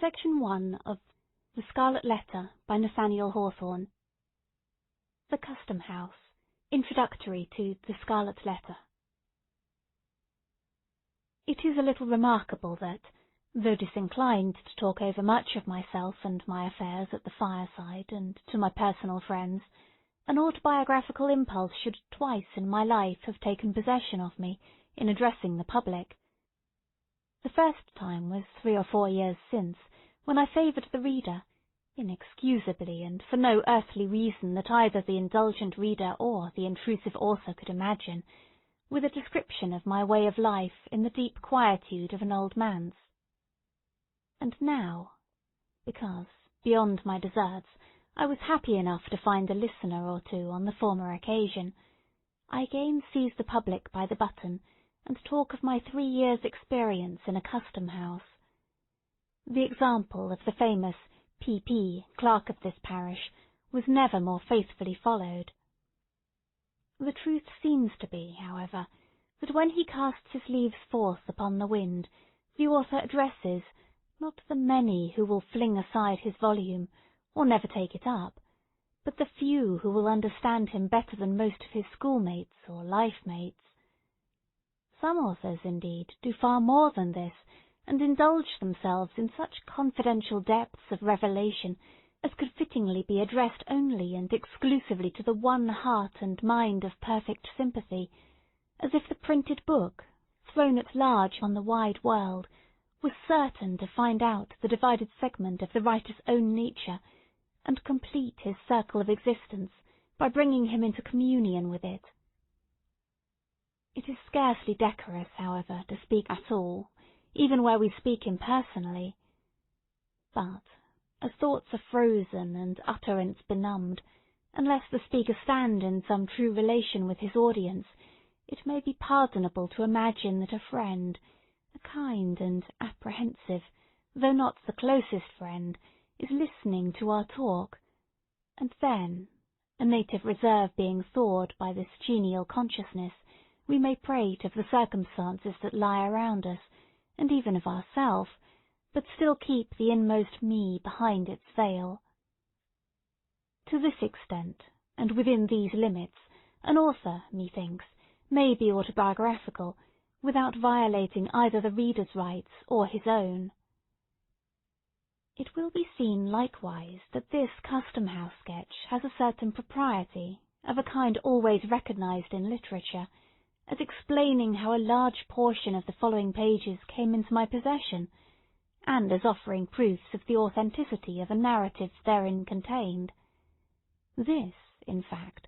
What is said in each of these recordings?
Section-1 of The Scarlet Letter by Nathaniel Hawthorne. The Custom-house. Introductory to The Scarlet Letter. It is a little remarkable that, though disinclined to talk over much of myself and my affairs at the fireside and to my personal friends, an autobiographical impulse should twice in my life have taken possession of me in addressing the public. The first time was 3 or 4 years since, when I favoured the reader, inexcusably and for no earthly reason that either the indulgent reader or the intrusive author could imagine, with a description of my way of life in the deep quietude of an old man's. And now, because, beyond my deserts, I was happy enough to find a listener or two on the former occasion, I again seize the public by the button and talk of my 3 years' experience in a custom-house. The example of the famous P.P., clerk of this parish, was never more faithfully followed. The truth seems to be, however, that when he casts his leaves forth upon the wind, the author addresses, not the many who will fling aside his volume, or never take it up, but the few who will understand him better than most of his schoolmates or life-mates. Some authors, indeed, do far more than this, and indulge themselves in such confidential depths of revelation as could fittingly be addressed only and exclusively to the one heart and mind of perfect sympathy, as if the printed book, thrown at large on the wide world, was certain to find out the divided segment of the writer's own nature, and complete his circle of existence by bringing him into communion with it. It is scarcely decorous, however, to speak at all, even where we speak impersonally. But, as thoughts are frozen and utterance benumbed, unless the speaker stand in some true relation with his audience, it may be pardonable to imagine that a friend, a kind and apprehensive, though not the closest friend, is listening to our talk, and then, a native reserve being thawed by this genial consciousness, we may prate of the circumstances that lie around us, and even of ourselves, but still keep the inmost me behind its veil. To this extent, and within these limits, an author, methinks, may be autobiographical, without violating either the reader's rights or his own. It will be seen likewise that this custom-house sketch has a certain propriety, of a kind always recognized in literature, as explaining how a large portion of the following pages came into my possession, and as offering proofs of the authenticity of a narrative therein contained. This, in fact,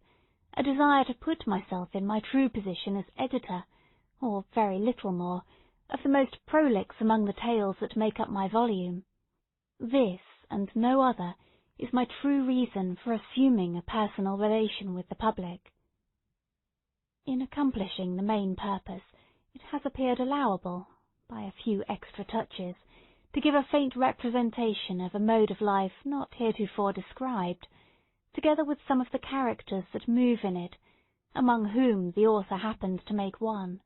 a desire to put myself in my true position as editor, or very little more, of the most prolix among the tales that make up my volume. This, and no other, is my true reason for assuming a personal relation with the public. In accomplishing the main purpose, it has appeared allowable, by a few extra touches, to give a faint representation of a mode of life not heretofore described, together with some of the characters that move in it, among whom the author happens to make one.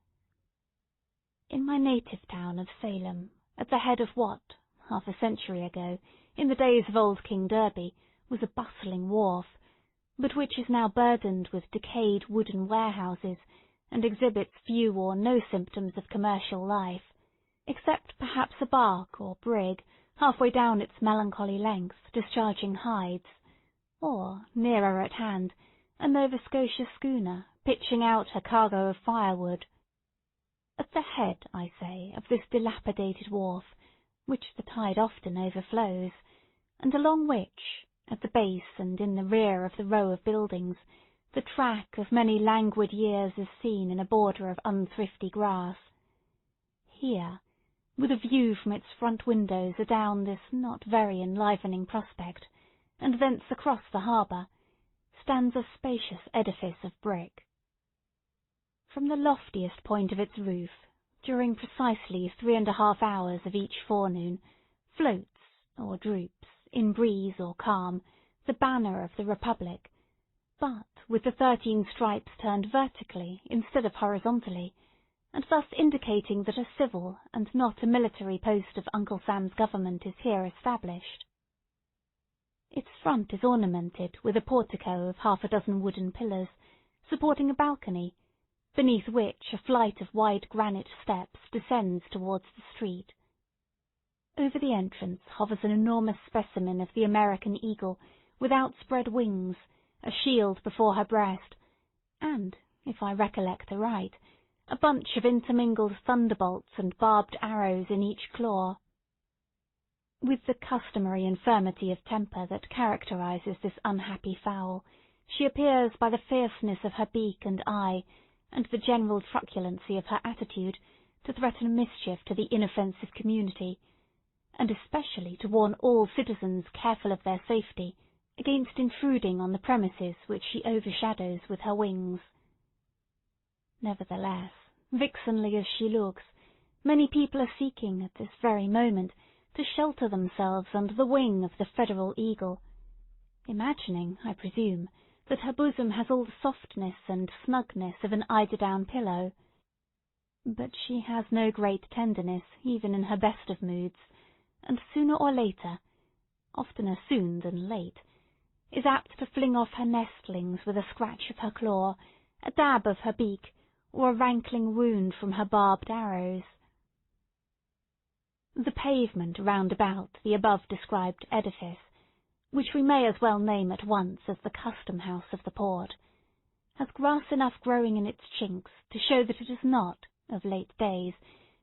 In my native town of Salem, at the head of what, half a century ago, in the days of old King Derby, was a bustling wharf, but which is now burdened with decayed wooden warehouses, and exhibits few or no symptoms of commercial life, except perhaps a bark or brig, half-way down its melancholy length, discharging hides, or, nearer at hand, a Nova Scotia schooner, pitching out her cargo of firewood. At the head, I say, of this dilapidated wharf, which the tide often overflows, and along which, at the base and in the rear of the row of buildings, the track of many languid years is seen in a border of unthrifty grass. Here, with a view from its front windows adown this not very enlivening prospect, and thence across the harbour, stands a spacious edifice of brick. From the loftiest point of its roof, during precisely 3½ hours of each forenoon, floats, or droops, in breeze or calm, the banner of the Republic, but with the 13 stripes turned vertically instead of horizontally, and thus indicating that a civil and not a military post of Uncle Sam's government is here established. Its front is ornamented with a portico of half a dozen wooden pillars, supporting a balcony, beneath which a flight of wide granite steps descends towards the street. Over the entrance hovers an enormous specimen of the American eagle, with outspread wings, a shield before her breast, and, if I recollect aright, a bunch of intermingled thunderbolts and barbed arrows in each claw. With the customary infirmity of temper that characterizes this unhappy fowl, she appears by the fierceness of her beak and eye, and the general truculency of her attitude, to threaten mischief to the inoffensive community, and especially to warn all citizens careful of their safety against intruding on the premises which she overshadows with her wings. Nevertheless, vixenly as she looks, many people are seeking at this very moment to shelter themselves under the wing of the federal eagle, imagining, I presume, that her bosom has all the softness and snugness of an eider-down pillow. But she has no great tenderness even in her best of moods, and sooner or later, oftener soon than late, is apt to fling off her nestlings with a scratch of her claw, a dab of her beak, or a rankling wound from her barbed arrows. The pavement round about the above-described edifice, which we may as well name at once as the custom-house of the port, has grass enough growing in its chinks to show that it has not, of late days,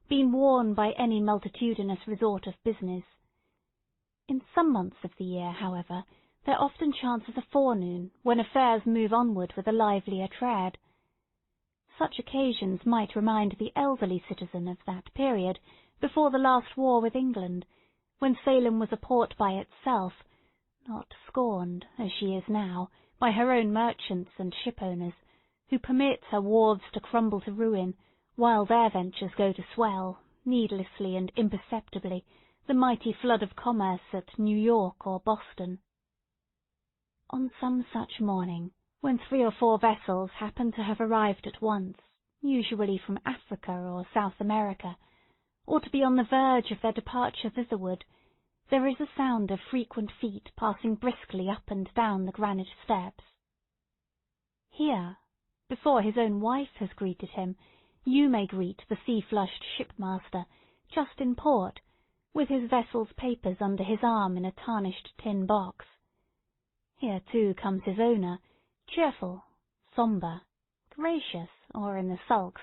been worn by any multitudinous resort of business. In some months of the year, however, there often chances a forenoon when affairs move onward with a livelier tread. Such occasions might remind the elderly citizen of that period before the last war with England, when Salem was a port by itself, not scorned, as she is now, by her own merchants and shipowners, who permit her wharves to crumble to ruin, while their ventures go to swell, needlessly and imperceptibly, the mighty flood of commerce at New York or Boston. On some such morning, when 3 or 4 vessels happen to have arrived at once, usually from Africa or South America, or to be on the verge of their departure thitherward, there is a sound of frequent feet passing briskly up and down the granite steps. Here, before his own wife has greeted him, you may greet the sea-flushed shipmaster, just in port, with his vessel's papers under his arm in a tarnished tin box. Here, too, comes his owner, cheerful, sombre, gracious, or in the sulks,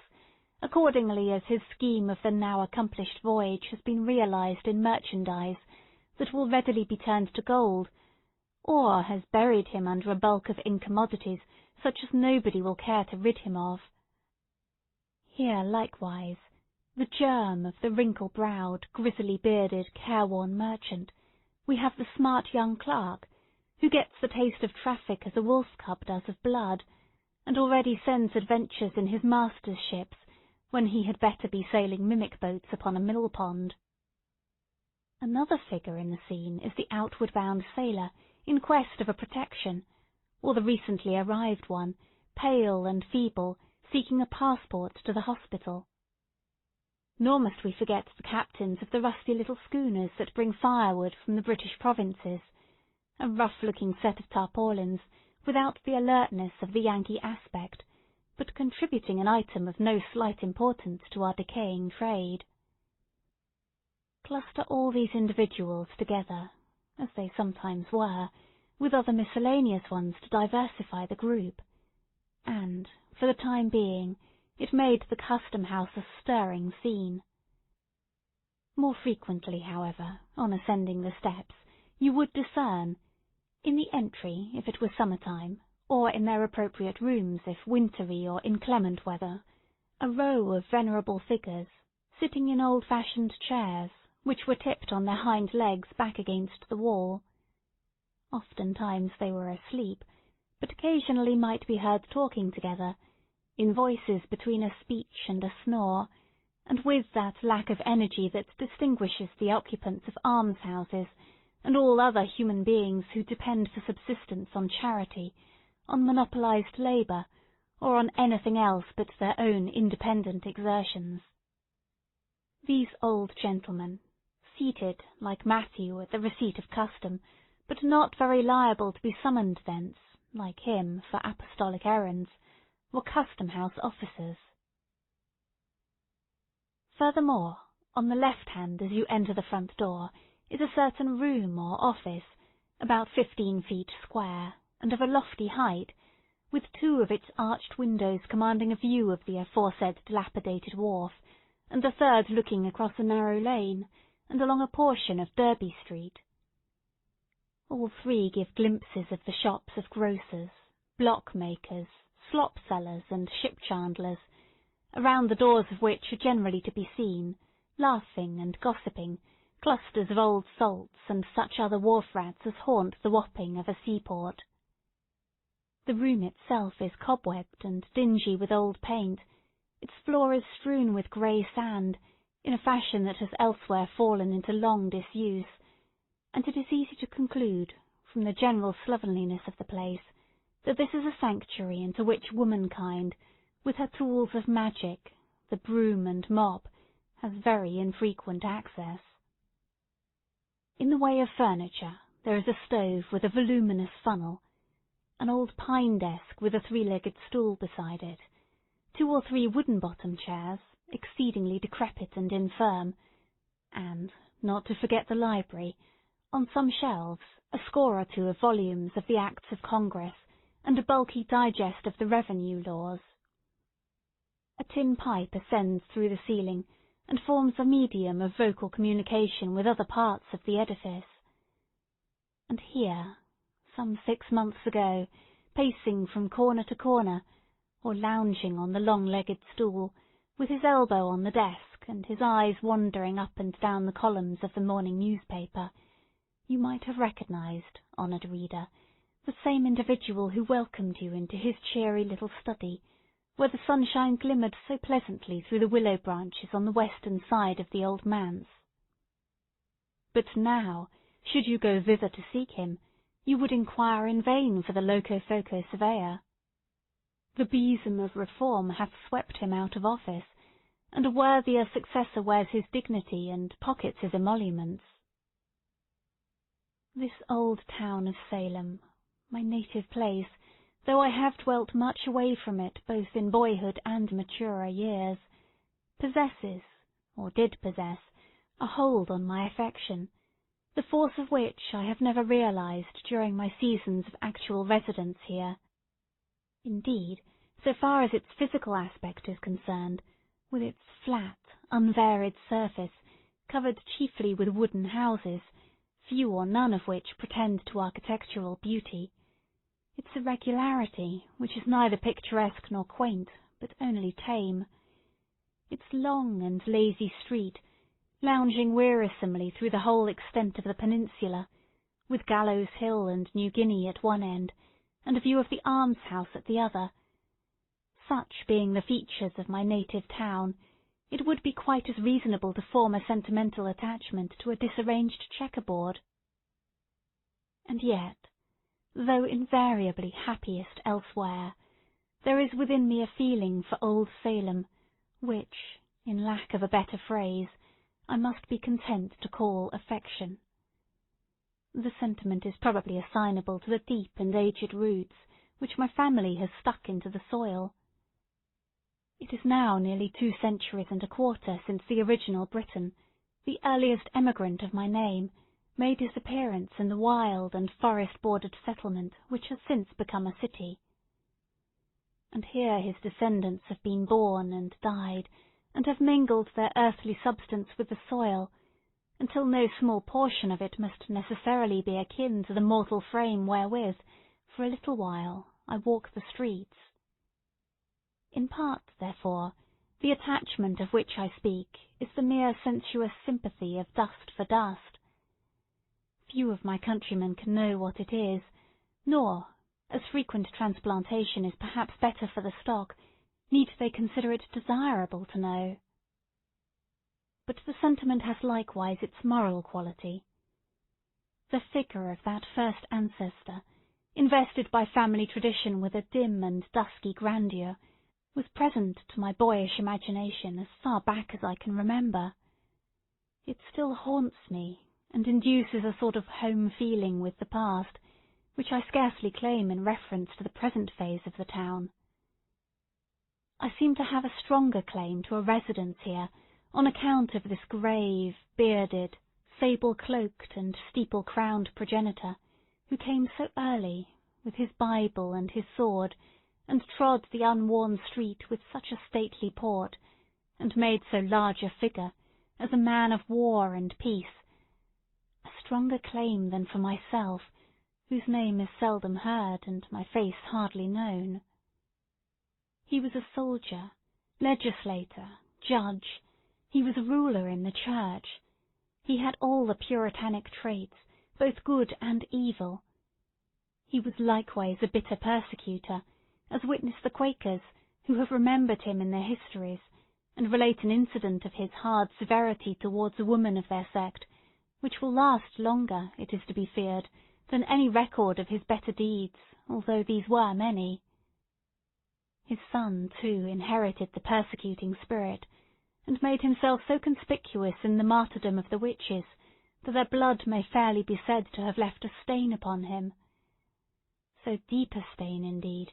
accordingly as his scheme of the now accomplished voyage has been realized in merchandise that will readily be turned to gold, or has buried him under a bulk of incommodities such as nobody will care to rid him of. Here, likewise, the germ of the wrinkle-browed, grizzly-bearded, careworn merchant, we have the smart young clerk, who gets the taste of traffic as a wolf-cub does of blood, and already sends adventures in his master's ships, when he had better be sailing mimic-boats upon a mill-pond. Another figure in the scene is the outward-bound sailor, in quest of a protection, or the recently arrived one, pale and feeble, seeking a passport to the hospital. Nor must we forget the captains of the rusty little schooners that bring firewood from the British provinces, a rough-looking set of tarpaulins, without the alertness of the Yankee aspect, but contributing an item of no slight importance to our decaying trade. Cluster all these individuals together, as they sometimes were, with other miscellaneous ones to diversify the group, and, for the time being, it made the custom-house a stirring scene. More frequently, however, on ascending the steps, you would discern, in the entry if it were summer-time, or in their appropriate rooms if wintry or inclement weather, a row of venerable figures, sitting in old-fashioned chairs, which were tipped on their hind legs back against the wall. Oftentimes they were asleep, but occasionally might be heard talking together, in voices between a speech and a snore, and with that lack of energy that distinguishes the occupants of almshouses and all other human beings who depend for subsistence on charity, on monopolized labour, or on anything else but their own independent exertions. These old gentlemen, seated, like Matthew, at the receipt of custom, but not very liable to be summoned thence, like him, for apostolic errands, were custom-house officers. Furthermore, on the left hand as you enter the front door, is a certain room or office, about 15 feet square, and of a lofty height, with 2 of its arched windows commanding a view of the aforesaid dilapidated wharf, and the third looking across a narrow lane, and along a portion of Derby Street. All 3 give glimpses of the shops of grocers, block-makers, slop-sellers, and ship-chandlers, around the doors of which are generally to be seen, laughing and gossiping, clusters of old salts and such other wharf-rats as haunt the Wapping of a seaport. The room itself is cobwebbed and dingy with old paint, its floor is strewn with grey sand, in a fashion that has elsewhere fallen into long disuse, and it is easy to conclude, from the general slovenliness of the place, that this is a sanctuary into which womankind, with her tools of magic, the broom and mop, has very infrequent access. In the way of furniture, there is a stove with a voluminous funnel, an old pine desk with a 3-legged stool beside it, 2 or 3 wooden-bottomed chairs, exceedingly decrepit and infirm, and, not to forget the library, on some shelves, a score or 2 of volumes of the Acts of Congress, and a bulky digest of the revenue laws. A tin pipe ascends through the ceiling, and forms a medium of vocal communication with other parts of the edifice. And here, some 6 months ago, pacing from corner to corner, or lounging on the long-legged stool, with his elbow on the desk and his eyes wandering up and down the columns of the morning newspaper, you might have recognized, honoured reader, the same individual who welcomed you into his cheery little study, where the sunshine glimmered so pleasantly through the willow branches on the western side of the old manse. But now, should you go thither to seek him, you would inquire in vain for the loco-foco surveyor. The besom of reform hath swept him out of office, and a worthier successor wears his dignity and pockets his emoluments. This old town of Salem, my native place, though I have dwelt much away from it both in boyhood and maturer years, possesses, or did possess, a hold on my affection, the force of which I have never realized during my seasons of actual residence here. Indeed, so far as its physical aspect is concerned, with its flat, unvaried surface, covered chiefly with wooden houses, few or none of which pretend to architectural beauty, its irregularity, which is neither picturesque nor quaint, but only tame, its long and lazy street, lounging wearisomely through the whole extent of the peninsula, with Gallows Hill and New Guinea at one end, and a view of the almshouse at the other. Such being the features of my native town, it would be quite as reasonable to form a sentimental attachment to a disarranged checkerboard. And yet, though invariably happiest elsewhere, there is within me a feeling for old Salem, which, in lack of a better phrase, I must be content to call affection. The sentiment is probably assignable to the deep and aged roots which my family has stuck into the soil. It is now nearly 2 centuries and a quarter since the original Briton, the earliest emigrant of my name, made his appearance in the wild and forest-bordered settlement which has since become a city. And here his descendants have been born and died, and have mingled their earthly substance with the soil, until no small portion of it must necessarily be akin to the mortal frame wherewith, for a little while, I walk the streets. In part, therefore, the attachment of which I speak is the mere sensuous sympathy of dust for dust. Few of my countrymen can know what it is, nor, as frequent transplantation is perhaps better for the stock, need they consider it desirable to know. But the sentiment has likewise its moral quality. The figure of that first ancestor, invested by family tradition with a dim and dusky grandeur, was present to my boyish imagination as far back as I can remember. It still haunts me, and induces a sort of home feeling with the past, which I scarcely claim in reference to the present phase of the town. I seem to have a stronger claim to a residence here on account of this grave, bearded, sable-cloaked and steeple-crowned progenitor, who came so early, with his Bible and his sword, and trod the unworn street with such a stately port, and made so large a figure, as a man of war and peace, a stronger claim than for myself, whose name is seldom heard and my face hardly known. He was a soldier, legislator, judge. He was a ruler in the church. He had all the Puritanic traits, both good and evil. He was likewise a bitter persecutor, as witness the Quakers, who have remembered him in their histories, and relate an incident of his hard severity towards a woman of their sect, which will last longer, it is to be feared, than any record of his better deeds, although these were many. His son, too, inherited the persecuting spirit, and made himself so conspicuous in the martyrdom of the witches, that their blood may fairly be said to have left a stain upon him. So deep a stain, indeed,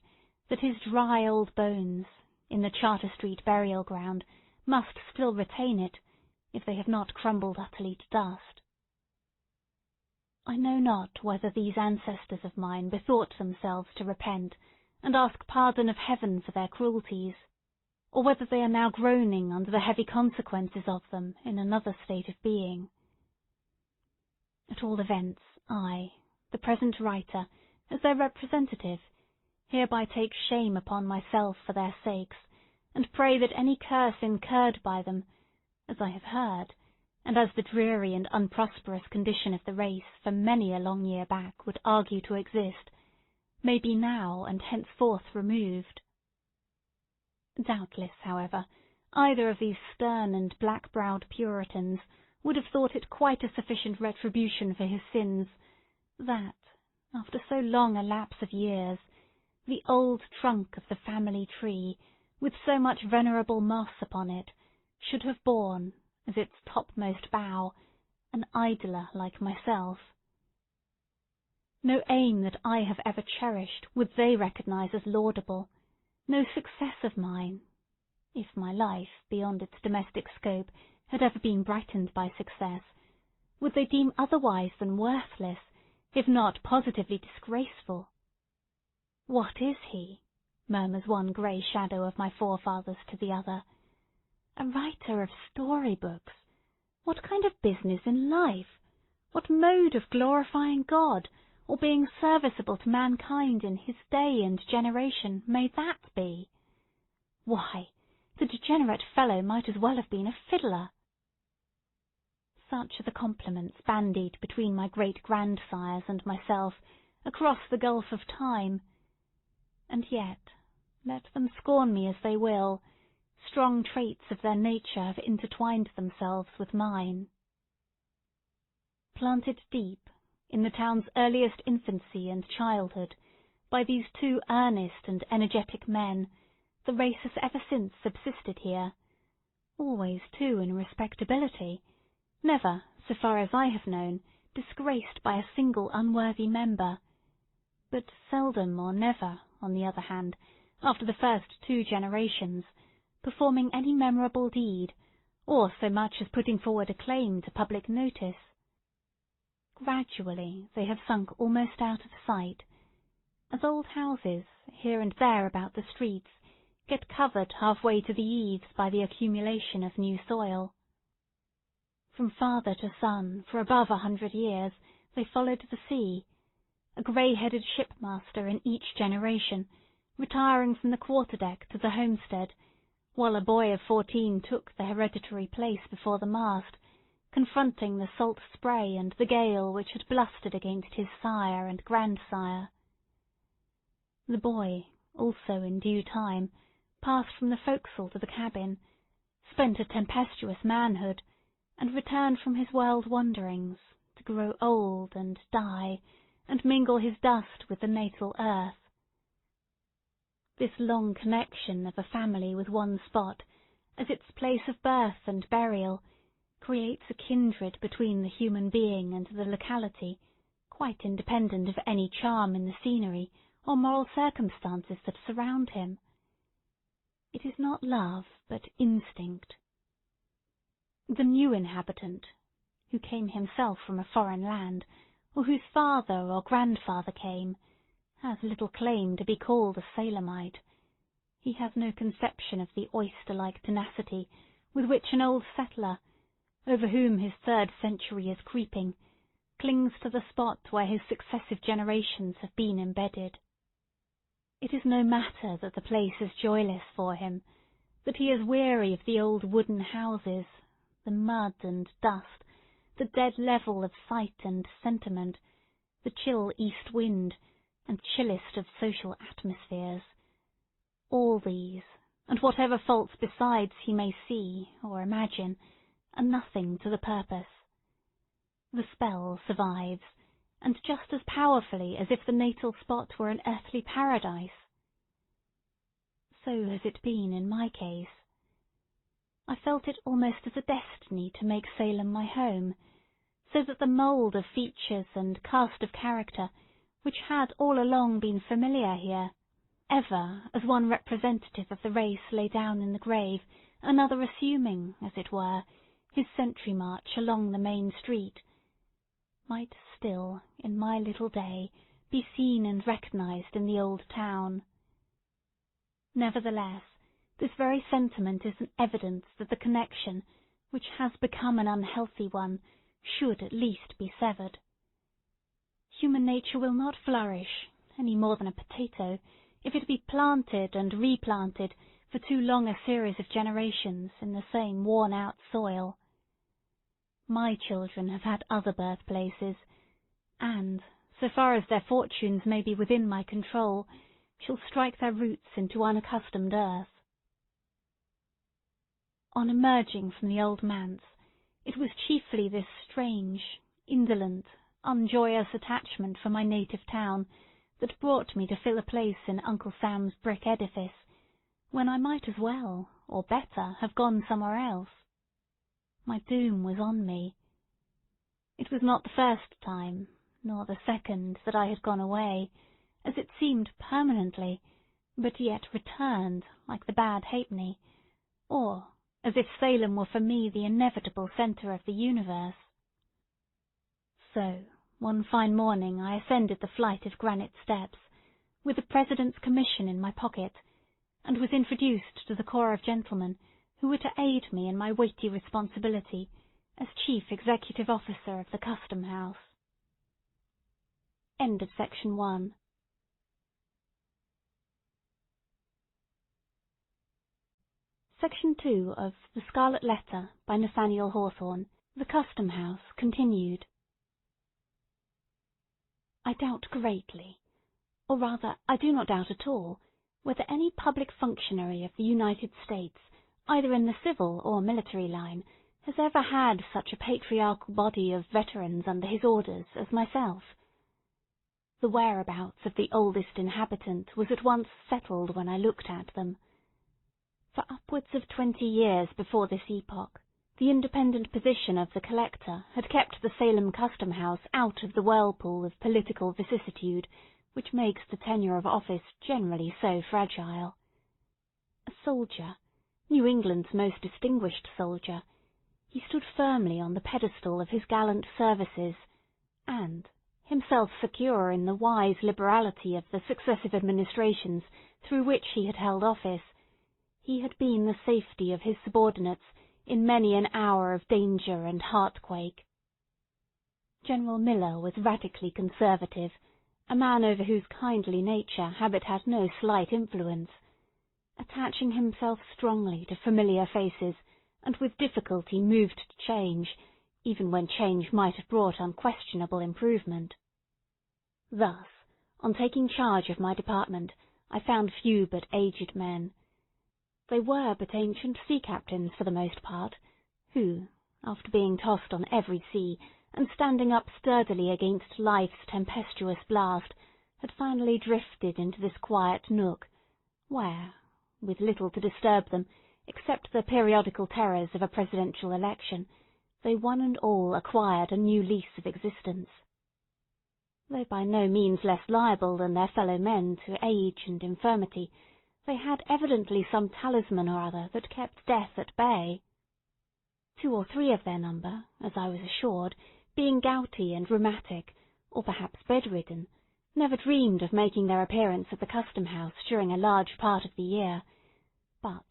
that his dry old bones, in the Charter Street burial ground, must still retain it, if they have not crumbled utterly to dust. I know not whether these ancestors of mine bethought themselves to repent, and ask pardon of heaven for their cruelties, or whether they are now groaning under the heavy consequences of them in another state of being. At all events, I, the present writer, as their representative, hereby take shame upon myself for their sakes, and pray that any curse incurred by them, as I have heard, and as the dreary and unprosperous condition of the race for many a long year back would argue to exist, may be now and henceforth removed. Doubtless, however, either of these stern and black-browed Puritans would have thought it quite a sufficient retribution for his sins, that, after so long a lapse of years, the old trunk of the family tree, with so much venerable moss upon it, should have borne, as its topmost bough, an idler like myself. No aim that I have ever cherished would they recognize as laudable, no success of mine, if my life, beyond its domestic scope, had ever been brightened by success, would they deem otherwise than worthless, if not positively disgraceful. "What is he?" murmurs one grey shadow of my forefathers to the other. "A writer of story-books! What kind of business in life? What mode of glorifying God, or being serviceable to mankind in his day and generation, may that be? Why, the degenerate fellow might as well have been a fiddler." Such are the compliments bandied between my great-grandsires and myself across the gulf of time. And yet, let them scorn me as they will, strong traits of their nature have intertwined themselves with mine. Planted deep, in the town's earliest infancy and childhood, by these two earnest and energetic men, the race has ever since subsisted here, always, too, in respectability, never, so far as I have known, disgraced by a single unworthy member, but seldom or never, on the other hand, after the first 2 generations, performing any memorable deed, or so much as putting forward a claim to public notice. Gradually they have sunk almost out of sight, as old houses, here and there about the streets, get covered half-way to the eaves by the accumulation of new soil. From father to son, for above 100 years, they followed the sea, a grey-headed shipmaster in each generation, retiring from the quarter-deck to the homestead, while a boy of 14 took the hereditary place before the mast, confronting the salt spray and the gale which had blustered against his sire and grandsire. The boy, also in due time, passed from the forecastle to the cabin, spent a tempestuous manhood, and returned from his world wanderings, to grow old and die, and mingle his dust with the natal earth. This long connection of a family with one spot, as its place of birth and burial, creates a kindred between the human being and the locality, quite independent of any charm in the scenery or moral circumstances that surround him. It is not love, but instinct. The new inhabitant, who came himself from a foreign land, or whose father or grandfather came, has little claim to be called a Salemite. He has no conception of the oyster-like tenacity with which an old settler, over whom his 3rd century is creeping, clings to the spot where his successive generations have been embedded. It is no matter that the place is joyless for him, that he is weary of the old wooden houses, the mud and dust, the dead level of sight and sentiment, the chill east wind, and chillest of social atmospheres. All these, and whatever faults besides he may see or imagine, are nothing to the purpose. The spell survives, and just as powerfully as if the natal spot were an earthly paradise. So has it been in my case. I felt it almost as a destiny to make Salem my home, so that the mould of features and cast of character, which had all along been familiar here, ever as one representative of the race lay down in the grave, another assuming, as it were, his sentry march along the main street, might still, in my little day, be seen and recognized in the old town. Nevertheless, this very sentiment is an evidence that the connection, which has become an unhealthy one, should at least be severed. Human nature will not flourish, any more than a potato, if it be planted and replanted for too long a series of generations in the same worn-out soil. My children have had other birthplaces, and, so far as their fortunes may be within my control, shall strike their roots into unaccustomed earth. On emerging from the old manse, it was chiefly this strange, indolent, unjoyous attachment for my native town that brought me to fill a place in Uncle Sam's brick edifice, when I might as well, or better, have gone somewhere else. My doom was on me. It was not the first time, nor the second, that I had gone away, as it seemed permanently, but yet returned, like the bad halfpenny, or as if Salem were for me the inevitable centre of the universe. So, one fine morning I ascended the flight of granite steps, with the President's commission in my pocket, and was introduced to the corps of gentlemen who were to aid me in my weighty responsibility as Chief Executive Officer of the Custom-house. End of Section 1. Section 2 of The Scarlet Letter by Nathaniel Hawthorne, The Custom-house, continued. I doubt greatly, or rather I do not doubt at all, whether any public functionary of the United States, either in the civil or military line, has ever had such a patriarchal body of veterans under his orders as myself. The whereabouts of the oldest inhabitant was at once settled when I looked at them. For upwards of 20 years before this epoch, the independent position of the collector had kept the Salem Custom-house out of the whirlpool of political vicissitude which makes the tenure of office generally so fragile. A soldier, New England's most distinguished soldier, he stood firmly on the pedestal of his gallant services, and, himself secure in the wise liberality of the successive administrations through which he had held office, he had been the safety of his subordinates in many an hour of danger and heartquake. General Miller was radically conservative, a man over whose kindly nature habit had no slight influence, attaching himself strongly to familiar faces, and with difficulty moved to change, even when change might have brought unquestionable improvement. Thus, on taking charge of my department, I found few but aged men. They were but ancient sea captains for the most part, who, after being tossed on every sea, and standing up sturdily against life's tempestuous blast, had finally drifted into this quiet nook, where, with little to disturb them, except the periodical terrors of a presidential election, they one and all acquired a new lease of existence. Though by no means less liable than their fellow men to age and infirmity, they had evidently some talisman or other that kept death at bay. 2 or 3 of their number, as I was assured, being gouty and rheumatic, or perhaps bedridden, never dreamed of making their appearance at the Custom-house during a large part of the year, but,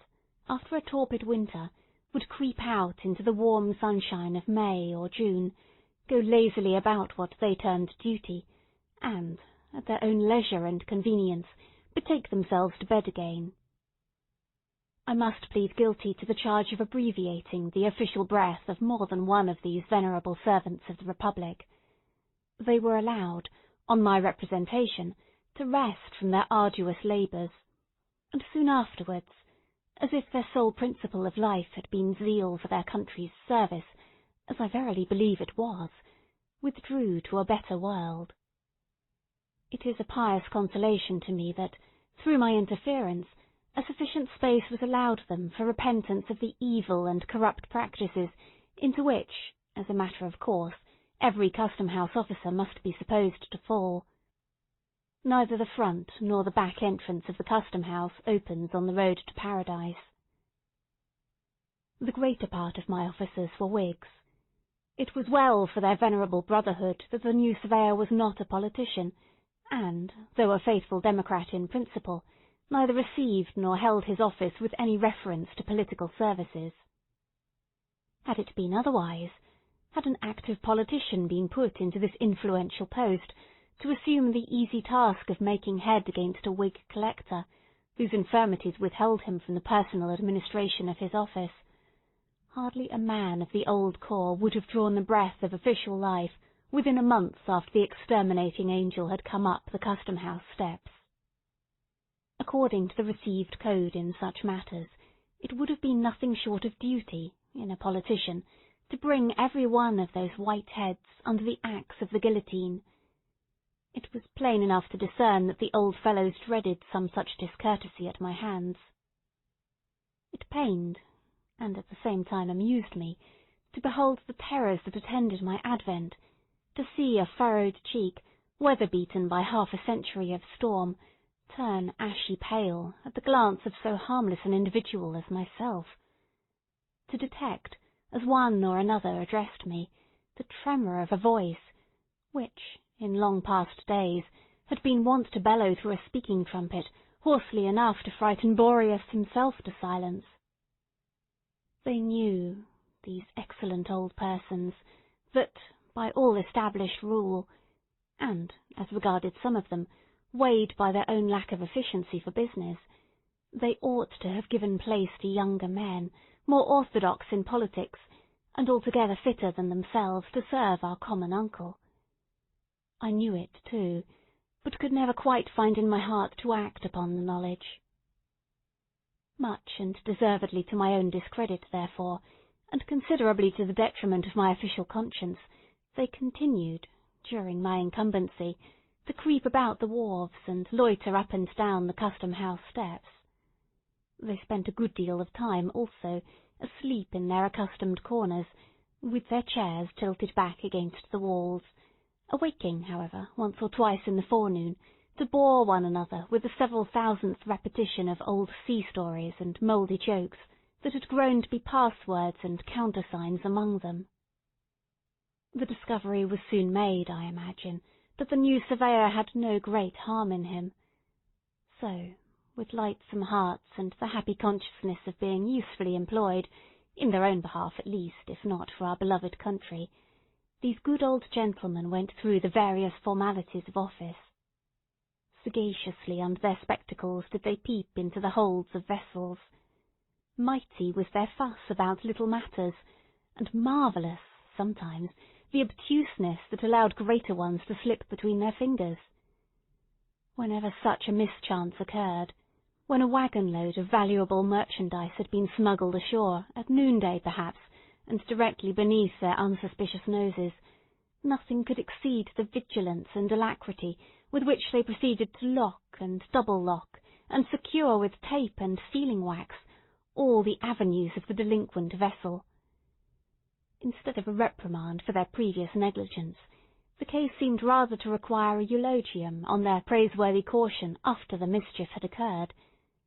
after a torpid winter, would creep out into the warm sunshine of May or June, go lazily about what they termed duty, and, at their own leisure and convenience, betake themselves to bed again. I must plead guilty to the charge of abbreviating the official breath of more than one of these venerable servants of the Republic. They were allowed, on my representation, to rest from their arduous labours, and soon afterwards, as if their sole principle of life had been zeal for their country's service, as I verily believe it was, withdrew to a better world. It is a pious consolation to me that, through my interference, a sufficient space was allowed them for repentance of the evil and corrupt practices into which, as a matter of course, every custom-house officer must be supposed to fall. Neither the front nor the back entrance of the custom-house opens on the road to paradise. The greater part of my officers were Whigs. It was well for their venerable brotherhood that the new surveyor was not a politician, and, though a faithful Democrat in principle, neither received nor held his office with any reference to political services. Had it been otherwise, had an active politician been put into this influential post to assume the easy task of making head against a Whig collector, whose infirmities withheld him from the personal administration of his office, hardly a man of the old corps would have drawn the breath of official life within a month after the exterminating angel had come up the custom-house steps. According to the received code in such matters, it would have been nothing short of duty, in a politician, to bring every one of those white heads under the axe of the guillotine. It was plain enough to discern that the old fellows dreaded some such discourtesy at my hands. It pained, and at the same time amused me, to behold the terrors that attended my advent, to see a furrowed cheek, weather-beaten by half a century of storm, turn ashy pale at the glance of so harmless an individual as myself, to detect, as one or another addressed me, the tremor of a voice, which, in long past days, had been wont to bellow through a speaking trumpet hoarsely enough to frighten Boreas himself to silence. They knew, these excellent old persons, that, by all established rule, and, as regarded some of them, weighed by their own lack of efficiency for business, they ought to have given place to younger men, more orthodox in politics, and altogether fitter than themselves to serve our common uncle. I knew it, too, but could never quite find in my heart to act upon the knowledge. Much and deservedly to my own discredit, therefore, and considerably to the detriment of my official conscience, they continued, during my incumbency, to creep about the wharves and loiter up and down the custom-house steps. They spent a good deal of time, also, asleep in their accustomed corners, with their chairs tilted back against the walls, awaking, however, once or twice in the forenoon, to bore one another with the several thousandth repetition of old sea-stories and mouldy jokes that had grown to be passwords and countersigns among them. The discovery was soon made, I imagine, that the new surveyor had no great harm in him. So, with lightsome hearts and the happy consciousness of being usefully employed, in their own behalf at least, if not for our beloved country, these good old gentlemen went through the various formalities of office. Sagaciously under their spectacles did they peep into the holds of vessels. Mighty was their fuss about little matters, and marvellous, sometimes, the obtuseness that allowed greater ones to slip between their fingers. Whenever such a mischance occurred, when a waggon-load of valuable merchandise had been smuggled ashore, at noonday perhaps, and directly beneath their unsuspicious noses, Nothing could exceed the vigilance and alacrity with which they proceeded to lock and double-lock and secure with tape and sealing-wax all the avenues of the delinquent vessel. Instead of a reprimand for their previous negligence, the case seemed rather to require a eulogium on their praiseworthy caution after the mischief had occurred,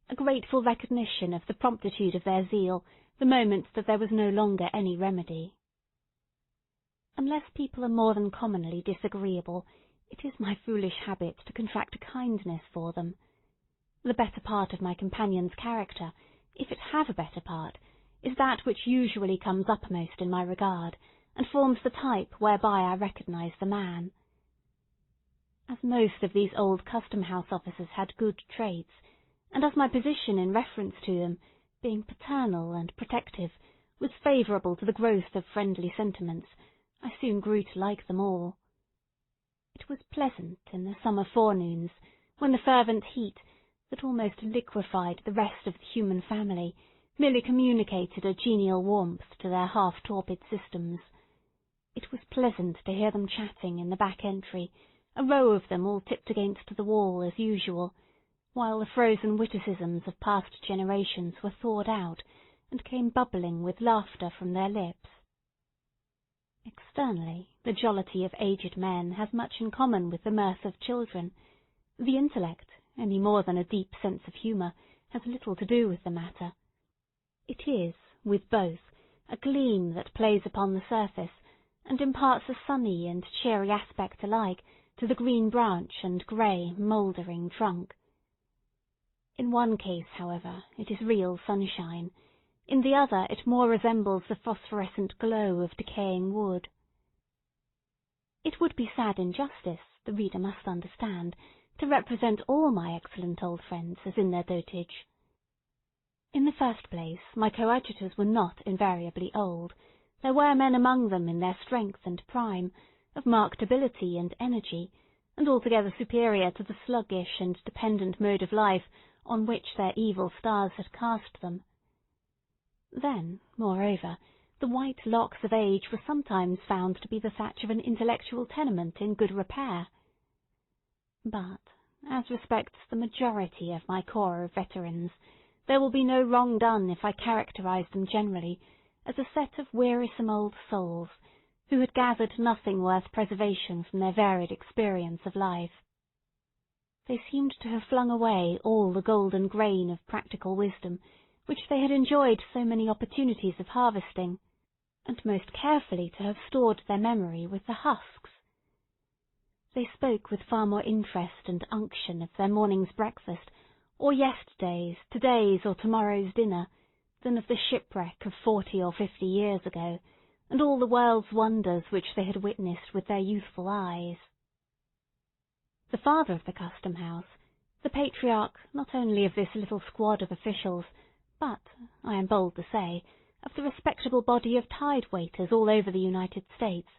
a grateful recognition of the promptitude of their zeal the moment that there was no longer any remedy. Unless people are more than commonly disagreeable, it is my foolish habit to contract a kindness for them. The better part of my companion's character, if it have a better part, is that which usually comes uppermost in my regard, and forms the type whereby I recognize the man. As most of these old custom-house officers had good traits, and as my position in reference to them, being paternal and protective, was favourable to the growth of friendly sentiments, I soon grew to like them all. It was pleasant in the summer forenoons, when the fervent heat, that almost liquefied the rest of the human family, merely communicated a genial warmth to their half-torpid systems. It was pleasant to hear them chatting in the back entry, a row of them all tipped against the wall as usual, while the frozen witticisms of past generations were thawed out and came bubbling with laughter from their lips. Externally, the jollity of aged men has much in common with the mirth of children. The intellect, any more than a deep sense of humour, has little to do with the matter. It is, with both, a gleam that plays upon the surface, and imparts a sunny and cheery aspect alike to the green branch and grey, mouldering trunk. In one case, however, it is real sunshine. In the other it more resembles the phosphorescent glow of decaying wood. It would be sad injustice, the reader must understand, to represent all my excellent old friends as in their dotage. In the first place, my coadjutors were not invariably old. There were men among them in their strength and prime, of marked ability and energy, and altogether superior to the sluggish and dependent mode of life on which their evil stars had cast them. Then, moreover, the white locks of age were sometimes found to be the thatch of an intellectual tenement in good repair. But, as respects the majority of my corps of veterans, there will be no wrong done if I characterize them generally as a set of wearisome old souls who had gathered nothing worth preservation from their varied experience of life. They seemed to have flung away all the golden grain of practical wisdom which they had enjoyed so many opportunities of harvesting, and most carefully to have stored their memory with the husks. They spoke with far more interest and unction of their morning's breakfast, or yesterday's, today's, or tomorrow's dinner, than of the shipwreck of 40 or 50 years ago, and all the world's wonders which they had witnessed with their youthful eyes. The father of the custom-house, the patriarch not only of this little squad of officials, but, I am bold to say, of the respectable body of tide-waiters all over the United States,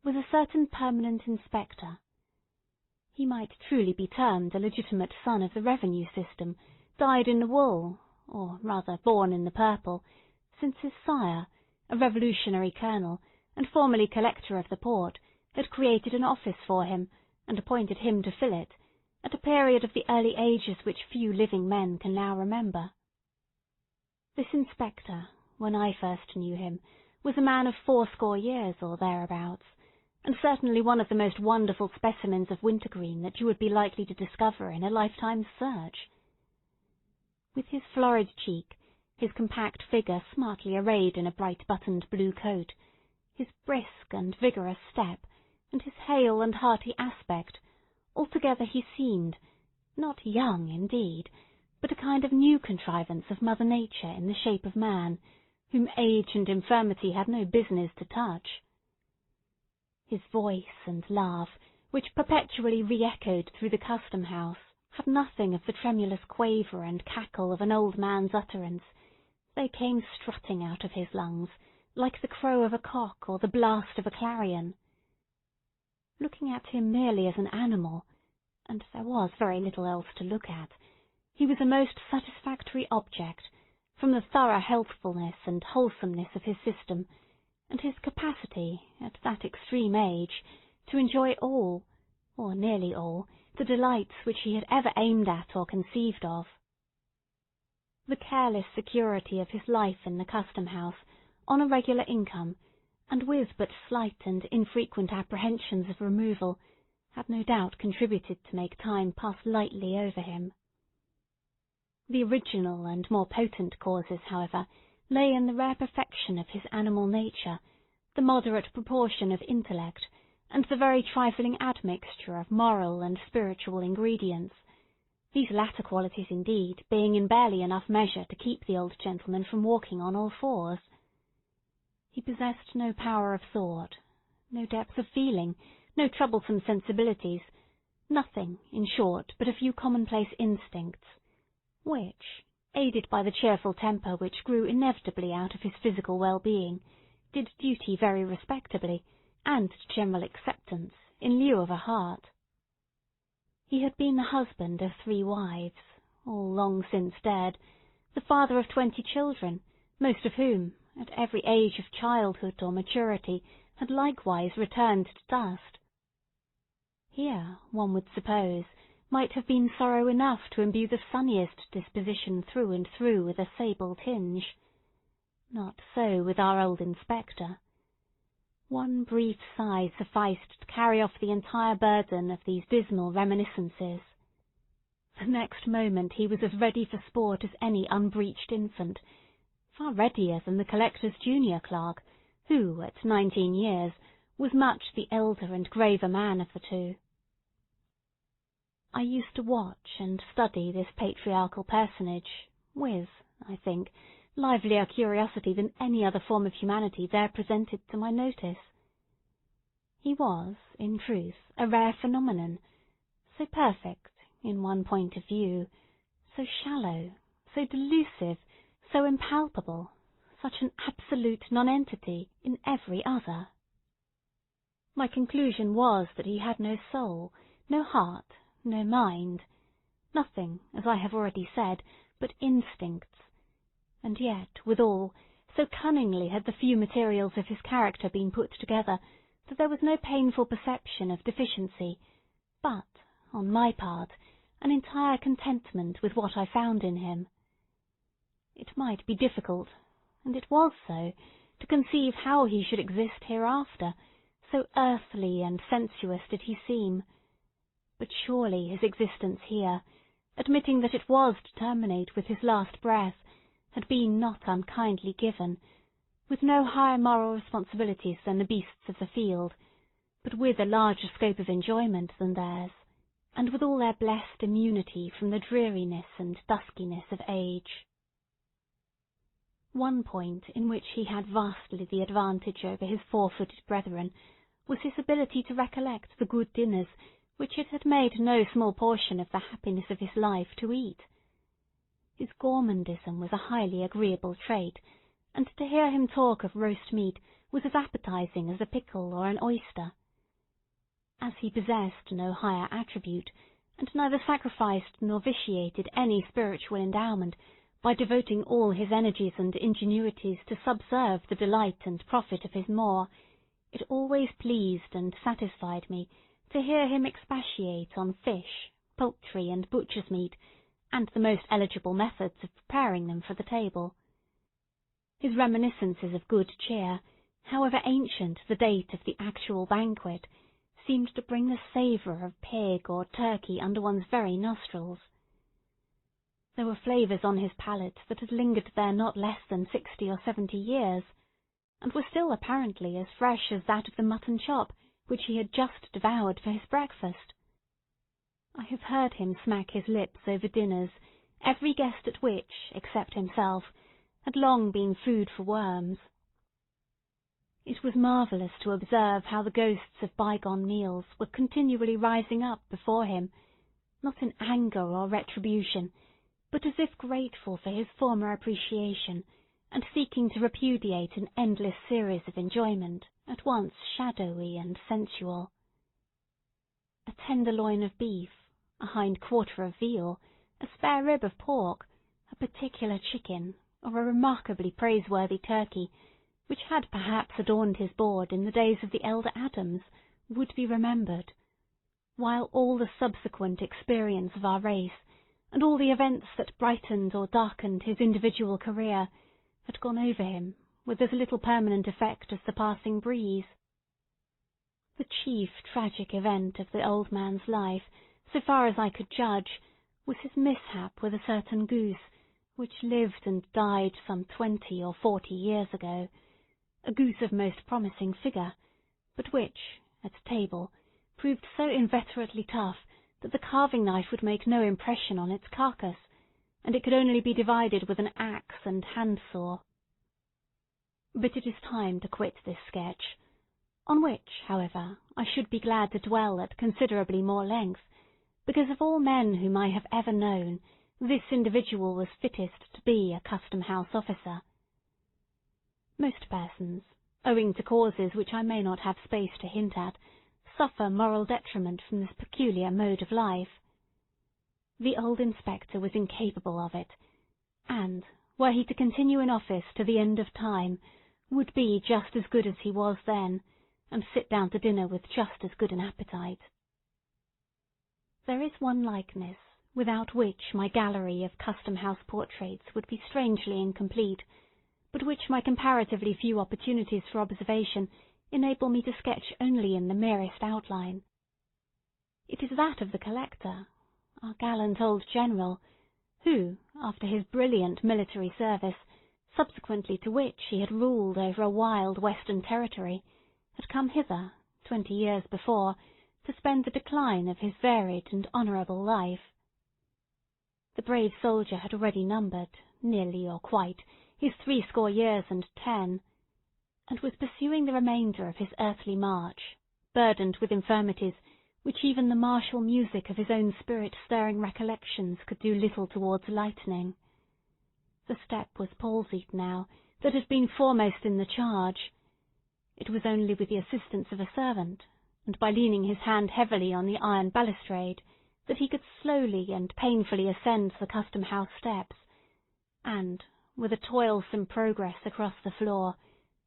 was a certain permanent inspector. He might truly be termed a legitimate son of the revenue system, dyed in the wool, or rather born in the purple, since his sire, a revolutionary colonel, and formerly collector of the port, had created an office for him, and appointed him to fill it, at a period of the early ages which few living men can now remember. This inspector, when I first knew him, was a man of 80 years or thereabouts, and certainly one of the most wonderful specimens of wintergreen that you would be likely to discover in a lifetime's search. With his florid cheek, his compact figure smartly arrayed in a bright-buttoned blue coat, his brisk and vigorous step, and his hale and hearty aspect, altogether he seemed, not young indeed, but a kind of new contrivance of Mother Nature in the shape of man, whom age and infirmity had no business to touch. His voice and laugh, which perpetually re-echoed through the custom-house, had nothing of the tremulous quaver and cackle of an old man's utterance. They came strutting out of his lungs, like the crow of a cock or the blast of a clarion. Looking at him merely as an animal, and there was very little else to look at, he was a most satisfactory object, from the thorough healthfulness and wholesomeness of his system, and his capacity, at that extreme age, to enjoy all, or nearly all, the delights which he had ever aimed at or conceived of. The careless security of his life in the custom-house, on a regular income, and with but slight and infrequent apprehensions of removal, had no doubt contributed to make time pass lightly over him. The original and more potent causes, however, lay in the rare perfection of his animal nature, the moderate proportion of intellect, and the very trifling admixture of moral and spiritual ingredients, these latter qualities, indeed, being in barely enough measure to keep the old gentleman from walking on all fours. He possessed no power of thought, no depth of feeling, no troublesome sensibilities, nothing, in short, but a few commonplace instincts, which, aided by the cheerful temper which grew inevitably out of his physical well-being, did duty very respectably, and to general acceptance, in lieu of a heart. He had been the husband of 3 wives, all long since dead, the father of 20 children, most of whom, at every age of childhood or maturity, had likewise returned to dust. Here, one would suppose, might have been sorrow enough to imbue the sunniest disposition through and through with a sable tinge. Not so with our old inspector. One brief sigh sufficed to carry off the entire burden of these dismal reminiscences. The next moment he was as ready for sport as any unbreeched infant, far readier than the collector's junior clerk, who, at 19 years, was much the elder and graver man of the two. I used to watch and study this patriarchal personage with, I think, livelier curiosity than any other form of humanity there presented to my notice. He was, in truth, a rare phenomenon, so perfect in one point of view, so shallow, so delusive, so impalpable, such an absolute nonentity in every other. My conclusion was that he had no soul, no heart, no mind, nothing, as I have already said, but instincts, and yet, withal, so cunningly had the few materials of his character been put together that there was no painful perception of deficiency, but, on my part, an entire contentment with what I found in him. It might be difficult, and it was so, to conceive how he should exist hereafter, so earthly and sensuous did he seem. But surely his existence here, admitting that it was to terminate with his last breath, had been not unkindly given, with no higher moral responsibilities than the beasts of the field, but with a larger scope of enjoyment than theirs, and with all their blessed immunity from the dreariness and duskiness of age. One point in which he had vastly the advantage over his 4-footed brethren was his ability to recollect the good dinners which it had made no small portion of the happiness of his life to eat. His gourmandism was a highly agreeable trait, and to hear him talk of roast meat was as appetizing as a pickle or an oyster. As he possessed no higher attribute, and neither sacrificed nor vitiated any spiritual endowment by devoting all his energies and ingenuities to subserve the delight and profit of his maw, it always pleased and satisfied me to hear him expatiate on fish, poultry, and butcher's meat, and the most eligible methods of preparing them for the table. His reminiscences of good cheer, however ancient the date of the actual banquet, seemed to bring the savour of pig or turkey under one's very nostrils. There were flavours on his palate that had lingered there not less than 60 or 70 years, and were still apparently as fresh as that of the mutton chop which he had just devoured for his breakfast. I have heard him smack his lips over dinners, every guest at which, except himself, had long been food for worms. It was marvellous to observe how the ghosts of bygone meals were continually rising up before him, not in anger or retribution, but as if grateful for his former appreciation, and seeking to repudiate an endless series of enjoyment, at once shadowy and sensual. A tenderloin of beef, a hind quarter of veal, a spare rib of pork, a particular chicken, or a remarkably praiseworthy turkey, which had perhaps adorned his board in the days of the elder Adams, would be remembered, while all the subsequent experience of our race, and all the events that brightened or darkened his individual career, had gone over him with as little permanent effect as the passing breeze. The chief tragic event of the old man's life, so far as I could judge, was his mishap with a certain goose, which lived and died some 20 or 40 years ago, a goose of most promising figure, but which, at table, proved so inveterately tough that the carving-knife would make no impression on its carcass, and it could only be divided with an axe and hand-saw. But it is time to quit this sketch, on which, however, I should be glad to dwell at considerably more length, because of all men whom I have ever known, this individual was fittest to be a custom-house officer. Most persons, owing to causes which I may not have space to hint at, suffer moral detriment from this peculiar mode of life. The old inspector was incapable of it, and, were he to continue in office to the end of time, would be just as good as he was then, and sit down to dinner with just as good an appetite. There is one likeness, without which my gallery of custom-house portraits would be strangely incomplete, but which my comparatively few opportunities for observation enable me to sketch only in the merest outline. It is that of the collector, our gallant old general, who, after his brilliant military service, subsequently to which he had ruled over a wild western territory, had come hither, 20 years before, to spend the decline of his varied and honourable life. The brave soldier had already numbered, nearly or quite, his 80 years and 10, and was pursuing the remainder of his earthly march, burdened with infirmities which even the martial music of his own spirit-stirring recollections could do little towards lightening. The step was palsied now that had been foremost in the charge. It was only with the assistance of a servant, and by leaning his hand heavily on the iron balustrade, that he could slowly and painfully ascend the custom-house steps, and, with a toilsome progress across the floor,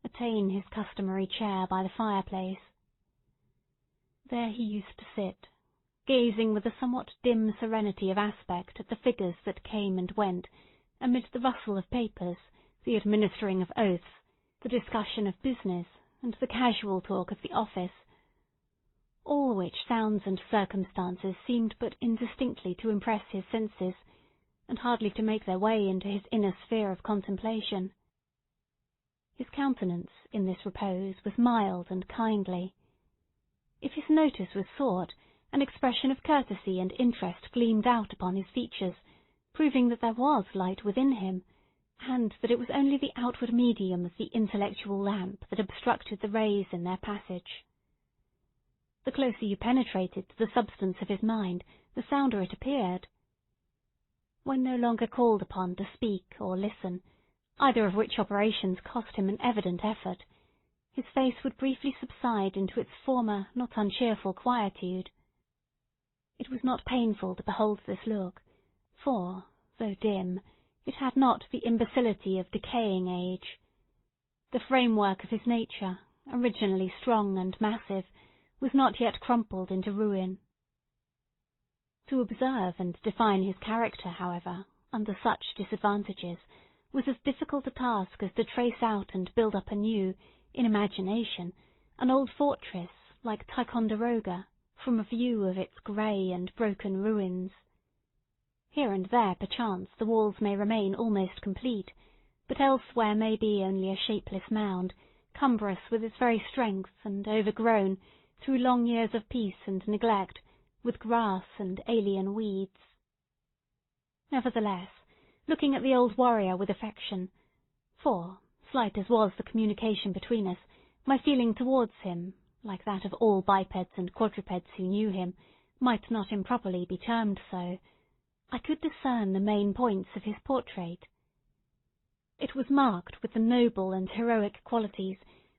attain his customary chair by the fireplace. There he used to sit, gazing with a somewhat dim serenity of aspect at the figures that came and went, amid the rustle of papers, the administering of oaths, the discussion of business, and the casual talk of the office, all which sounds and circumstances seemed but indistinctly to impress his senses, and hardly to make their way into his inner sphere of contemplation. His countenance in this repose was mild and kindly. If his notice was sought, an expression of courtesy and interest gleamed out upon his features, proving that there was light within him, and that it was only the outward medium of the intellectual lamp that obstructed the rays in their passage. The closer you penetrated to the substance of his mind, the sounder it appeared. When no longer called upon to speak or listen, either of which operations cost him an evident effort, his face would briefly subside into its former not uncheerful quietude. It was not painful to behold this look, for, though dim, it had not the imbecility of decaying age. The framework of his nature, originally strong and massive, was not yet crumpled into ruin. To observe and define his character, however, under such disadvantages, was as difficult a task as to trace out and build up anew, in imagination, an old fortress like Ticonderoga from a view of its grey and broken ruins. Here and there, perchance, the walls may remain almost complete, but elsewhere may be only a shapeless mound, cumbrous with its very strength and overgrown, through long years of peace and neglect, with grass and alien weeds. Nevertheless, looking at the old warrior with affection, for, slight as was the communication between us, my feeling towards him, like that of all bipeds and quadrupeds who knew him, might not improperly be termed so, I could discern the main points of his portrait. It was marked with the noble and heroic qualities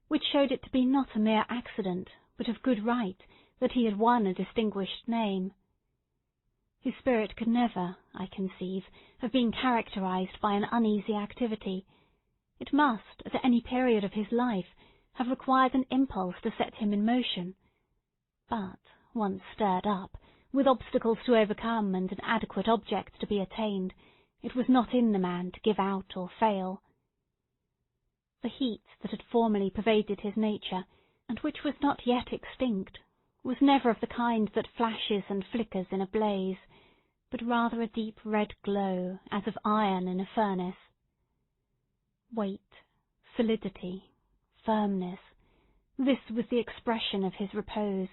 which showed it to be not a mere accident, but of good right, that he had won a distinguished name. His spirit could never, I conceive, have been characterized by an uneasy activity. It must, at any period of his life, have required an impulse to set him in motion, But, once stirred up, with obstacles to overcome and an adequate object to be attained, it was not in the man to give out or fail. The heat that had formerly pervaded his nature, and which was not yet extinct, was never of the kind that flashes and flickers in a blaze, but rather a deep red glow, as of iron in a furnace. Weight, solidity, firmness, this was the expression of his repose,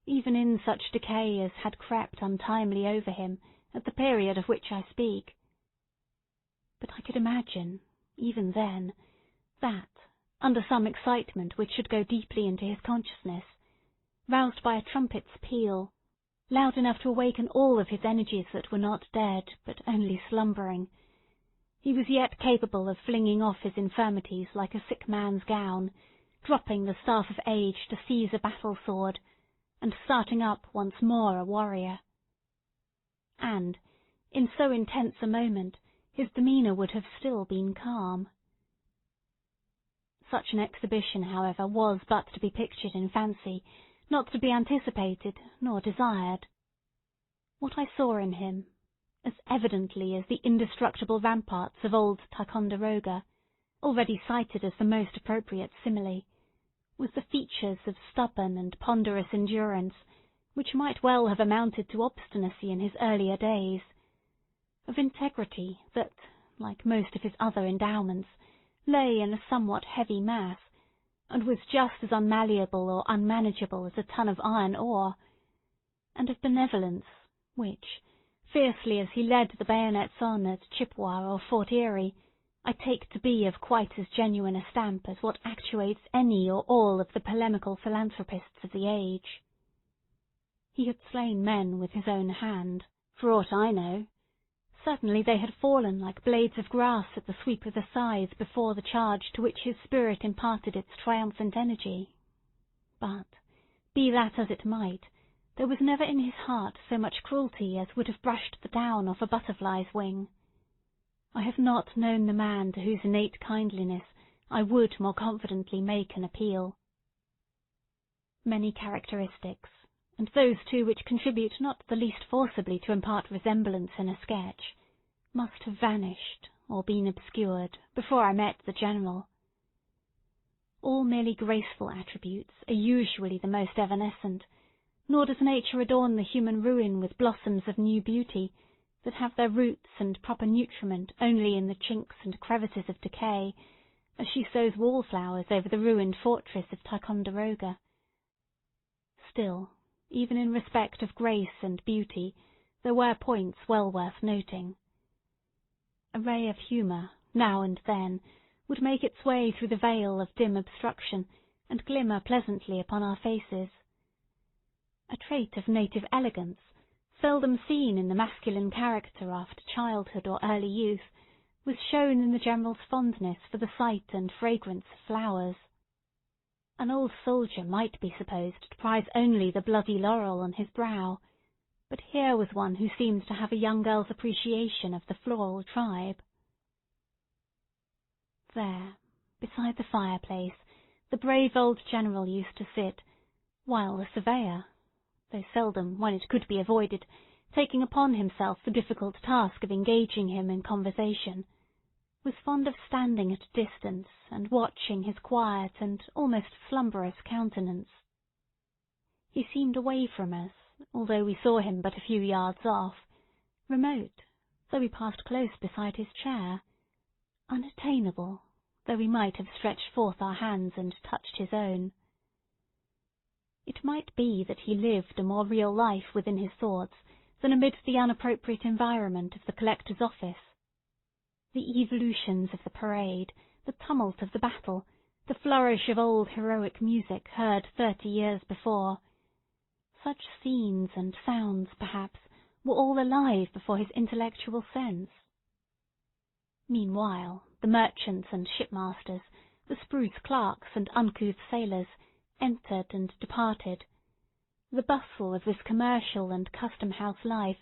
even in such decay as had crept untimely over him at the period of which I speak. But I could imagine, even then, that, under some excitement which should go deeply into his consciousness, roused by a trumpet's peal, loud enough to awaken all of his energies that were not dead, but only slumbering, he was yet capable of flinging off his infirmities like a sick man's gown, dropping the staff of age to seize a battle-sword, and starting up once more a warrior. And, in so intense a moment, his demeanour would have still been calm. Such an exhibition, however, was but to be pictured in fancy, not to be anticipated nor desired. What I saw in him, as evidently as the indestructible ramparts of old Ticonderoga, already cited as the most appropriate simile, was the features of stubborn and ponderous endurance, which might well have amounted to obstinacy in his earlier days, of integrity that, like most of his other endowments, lay in a somewhat heavy mass, and was just as unmalleable or unmanageable as a ton of iron ore, and of benevolence, which, fiercely as he led the bayonets on at Chippewa or Fort Erie, I take to be of quite as genuine a stamp as what actuates any or all of the polemical philanthropists of the age. He had slain men with his own hand, for aught I know. Certainly they had fallen like blades of grass at the sweep of the scythe before the charge to which his spirit imparted its triumphant energy. But, be that as it might, there was never in his heart so much cruelty as would have brushed the down off a butterfly's wing. I have not known the man to whose innate kindliness I would more confidently make an appeal. Many characteristics, and those too which contribute not the least forcibly to impart resemblance in a sketch, must have vanished or been obscured before I met the General. All merely graceful attributes are usually the most evanescent, nor does nature adorn the human ruin with blossoms of new beauty that have their roots and proper nutriment only in the chinks and crevices of decay, as she sows wallflowers over the ruined fortress of Ticonderoga. Still, even in respect of grace and beauty, there were points well worth noting. A ray of humour, now and then, would make its way through the veil of dim obstruction and glimmer pleasantly upon our faces. A trait of native elegance, seldom seen in the masculine character after childhood or early youth, was shown in the General's fondness for the sight and fragrance of flowers. An old soldier might be supposed to prize only the bloody laurel on his brow, but here was one who seemed to have a young girl's appreciation of the floral tribe. There, beside the fireplace, the brave old General used to sit, while the surveyor, though seldom, when it could be avoided, taking upon himself the difficult task of engaging him in conversation, was fond of standing at a distance and watching his quiet and almost slumberous countenance. He seemed away from us, although we saw him but a few yards off, remote, though we passed close beside his chair, unattainable, though we might have stretched forth our hands and touched his own. It might be that he lived a more real life within his thoughts than amid the unappropriate environment of the collector's office. The evolutions of the parade, the tumult of the battle, the flourish of old heroic music heard 30 years before, such scenes and sounds, perhaps, were all alive before his intellectual sense. Meanwhile, the merchants and shipmasters, the spruce clerks and uncouth sailors, entered and departed. The bustle of this commercial and custom-house life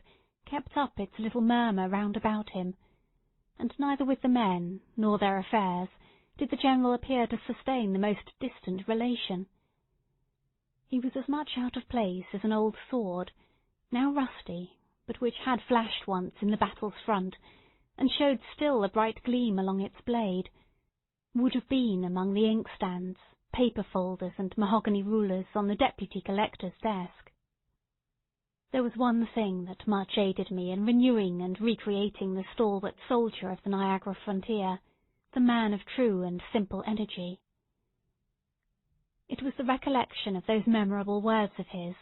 kept up its little murmur round about him, and neither with the men nor their affairs did the General appear to sustain the most distant relation. He was as much out of place as an old sword, now rusty, but which had flashed once in the battle's front, and showed still a bright gleam along its blade, would have been among the inkstands, paper folders, and mahogany rulers on the deputy collector's desk. There was one thing that much aided me in renewing and recreating the stalwart soldier of the Niagara frontier, the man of true and simple energy. It was the recollection of those memorable words of his,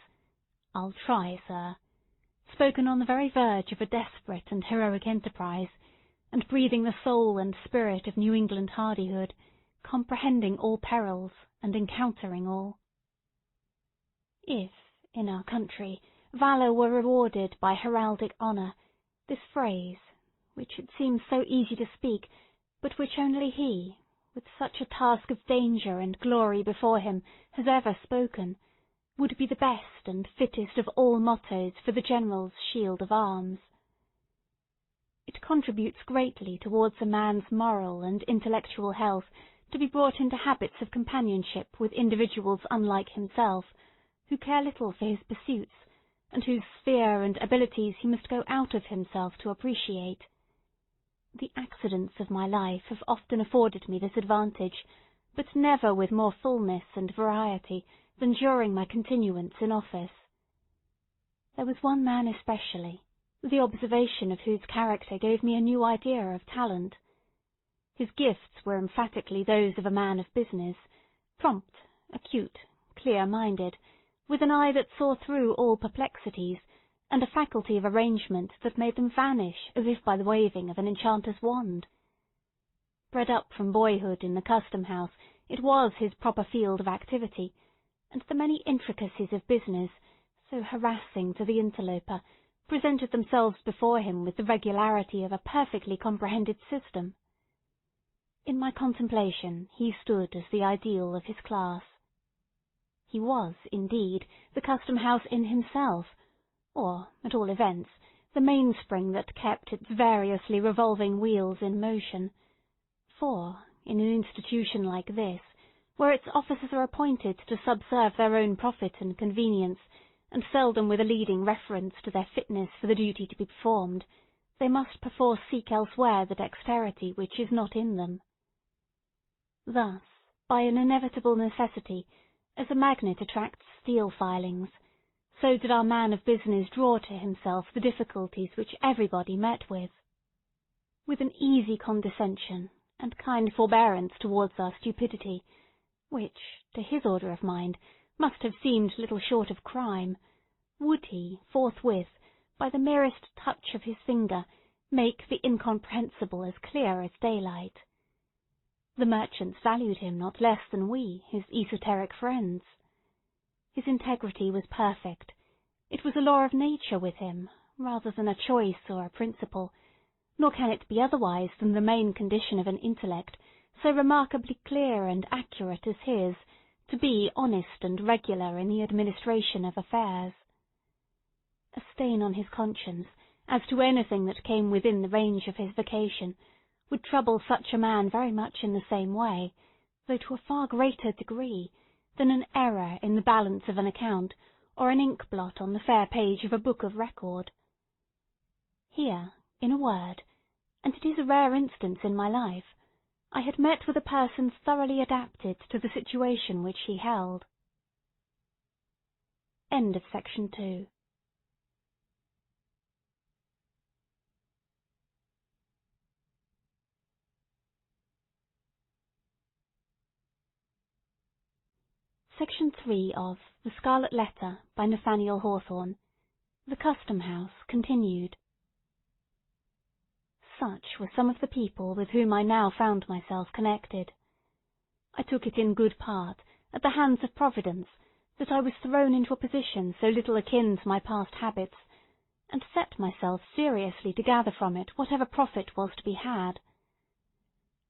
"I'll try, sir," spoken on the very verge of a desperate and heroic enterprise, and breathing the soul and spirit of New England hardihood, comprehending all perils and encountering all. If, in our country, valour were rewarded by heraldic honour, this phrase, which it seems so easy to speak, but which only he, with such a task of danger and glory before him, has ever spoken, would be the best and fittest of all mottos for the general's shield of arms. It contributes greatly towards a man's moral and intellectual health to be brought into habits of companionship with individuals unlike himself, who care little for his pursuits, and whose sphere and abilities he must go out of himself to appreciate. The accidents of my life have often afforded me this advantage, but never with more fullness and variety than during my continuance in office. There was one man especially, the observation of whose character gave me a new idea of talent. His gifts were emphatically those of a man of business, prompt, acute, clear-minded, with an eye that saw through all perplexities, and a faculty of arrangement that made them vanish as if by the waving of an enchanter's wand. Bred up from boyhood in the Custom-house, it was his proper field of activity, and the many intricacies of business, so harassing to the interloper, presented themselves before him with the regularity of a perfectly comprehended system. In my contemplation he stood as the ideal of his class. He was, indeed, the Custom-house in himself, or, at all events, the mainspring that kept its variously revolving wheels in motion, for, in an institution like this, where its officers are appointed to subserve their own profit and convenience, and seldom with a leading reference to their fitness for the duty to be performed, they must perforce seek elsewhere the dexterity which is not in them. Thus, by an inevitable necessity, as a magnet attracts steel filings, so did our man of business draw to himself the difficulties which everybody met with. With an easy condescension and kind forbearance towards our stupidity, which, to his order of mind, must have seemed little short of crime, would he, forthwith, by the merest touch of his finger, make the incomprehensible as clear as daylight. The merchants valued him not less than we, his esoteric friends. His integrity was perfect. It was a law of nature with him, rather than a choice or a principle, nor can it be otherwise than the main condition of an intellect so remarkably clear and accurate as his, to be honest and regular in the administration of affairs. A stain on his conscience, as to anything that came within the range of his vocation, would trouble such a man very much in the same way, though to a far greater degree, than an error in the balance of an account, or an ink blot on the fair page of a book of record. Here, in a word, and it is a rare instance in my life, I had met with a person thoroughly adapted to the situation which he held. End of Section 2. Section 3 of The Scarlet Letter by Nathaniel Hawthorne. The Custom-house, continued. Such were some of the people with whom I now found myself connected. I took it in good part, at the hands of Providence, that I was thrown into a position so little akin to my past habits, and set myself seriously to gather from it whatever profit was to be had.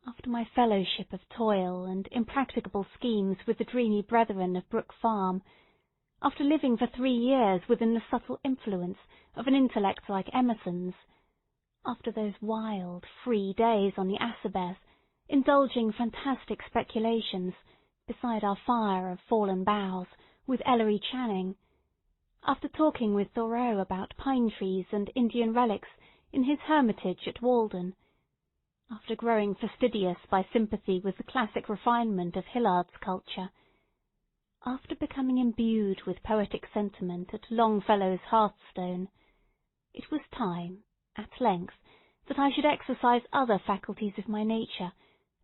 After my fellowship of toil and impracticable schemes with the dreamy brethren of Brook Farm, after living for 3 years within the subtle influence of an intellect like Emerson's, after those wild, free days on the Assabeth, indulging fantastic speculations, beside our fire of fallen boughs, with Ellery Channing, after talking with Thoreau about pine trees and Indian relics in his hermitage at Walden, after growing fastidious by sympathy with the classic refinement of Hillard's culture, after becoming imbued with poetic sentiment at Longfellow's hearthstone, it was time, at length, that I should exercise other faculties of my nature,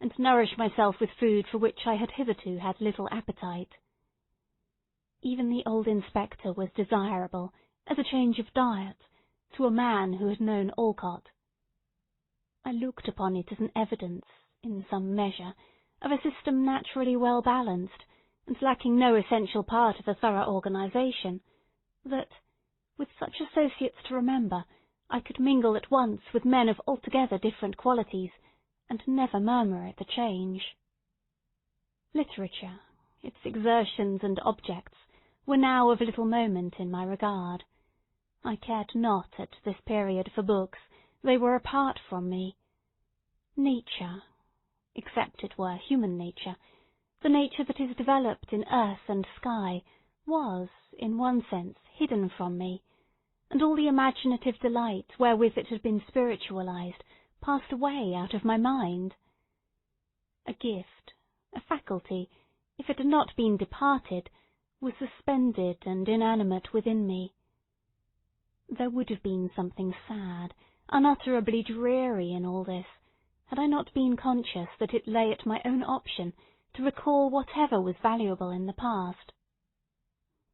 and nourish myself with food for which I had hitherto had little appetite. Even the old inspector was desirable, as a change of diet, to a man who had known Alcott. I looked upon it as an evidence, in some measure, of a system naturally well balanced, and lacking no essential part of a thorough organization, that, with such associates to remember, I could mingle at once with men of altogether different qualities, and never murmur at the change. Literature, its exertions and objects, were now of little moment in my regard. I cared not at this period for books, they were apart from me. Nature, except it were human nature, the nature that is developed in earth and sky, was, in one sense, hidden from me, and all the imaginative delight wherewith it had been spiritualized passed away out of my mind. A gift, a faculty, if it had not been departed, was suspended and inanimate within me. There would have been something sad, unutterably dreary in all this, had I not been conscious that it lay at my own option to recall whatever was valuable in the past.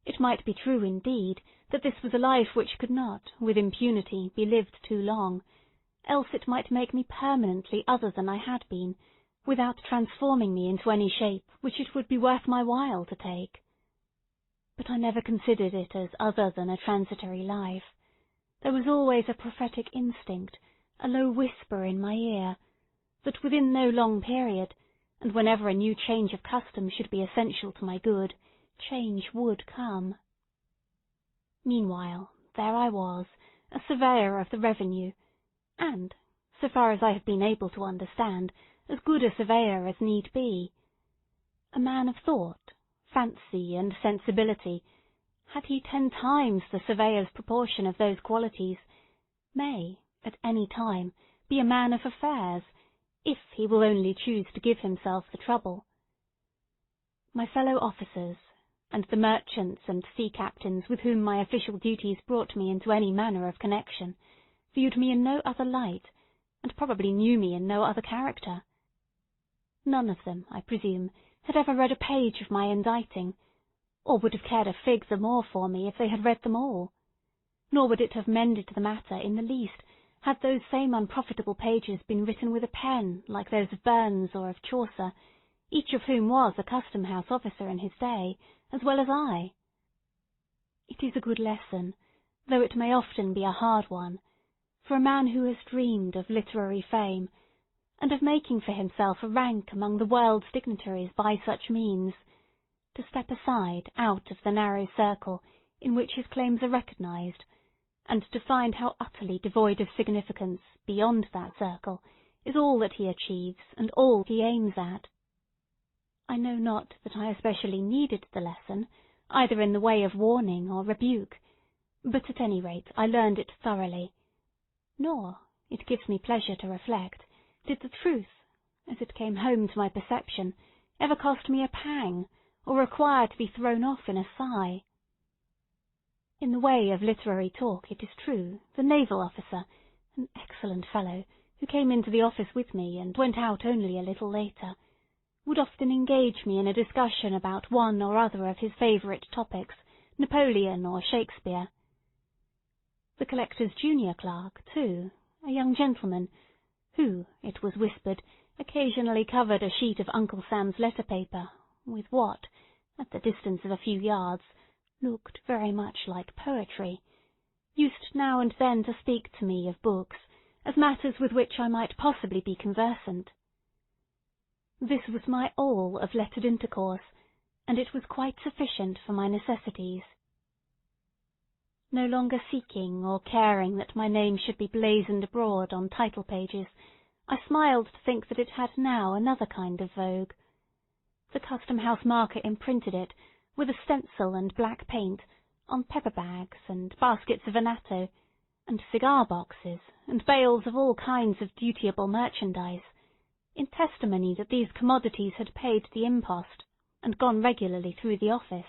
It might be true, indeed, that this was a life which could not, with impunity, be lived too long, else it might make me permanently other than I had been, without transforming me into any shape which it would be worth my while to take. But I never considered it as other than a transitory life. There was always a prophetic instinct, a low whisper in my ear, that within no long period, and whenever a new change of custom should be essential to my good, change would come. Meanwhile, there I was, a surveyor of the revenue, and, so far as I have been able to understand, as good a surveyor as need be. A man of thought, fancy, and sensibility, had he 10 times the surveyor's proportion of those qualities, may, at any time, be a man of affairs, if he will only choose to give himself the trouble. My fellow officers, and the merchants and sea captains with whom my official duties brought me into any manner of connection, viewed me in no other light, and probably knew me in no other character. None of them, I presume, had ever read a page of my inditing, or would have cared a fig the more for me if they had read them all. Nor would it have mended the matter in the least, had those same unprofitable pages been written with a pen like those of Burns or of Chaucer, each of whom was a custom-house officer in his day, as well as I. It is a good lesson, though it may often be a hard one, for a man who has dreamed of literary fame, and of making for himself a rank among the world's dignitaries by such means, to step aside out of the narrow circle in which his claims are recognized, and to find how utterly devoid of significance, beyond that circle, is all that he achieves and all he aims at. I know not that I especially needed the lesson, either in the way of warning or rebuke, but at any rate I learned it thoroughly. Nor, it gives me pleasure to reflect, did the truth, as it came home to my perception, ever cost me a pang, or require to be thrown off in a sigh. In the way of literary talk, it is true, the naval officer, an excellent fellow, who came into the office with me and went out only a little later, would often engage me in a discussion about one or other of his favourite topics, Napoleon or Shakespeare. The collector's junior clerk, too, a young gentleman, who, it was whispered, occasionally covered a sheet of Uncle Sam's letter paper with what, at the distance of a few yards, looked very much like poetry, used now and then to speak to me of books, as matters with which I might possibly be conversant. This was my all of lettered intercourse, and it was quite sufficient for my necessities. No longer seeking or caring that my name should be blazoned abroad on title pages, I smiled to think that it had now another kind of vogue. The custom-house marker imprinted it, with a stencil and black paint, on pepper bags and baskets of annatto, and cigar boxes, and bales of all kinds of dutiable merchandise, in testimony that these commodities had paid the impost, and gone regularly through the office.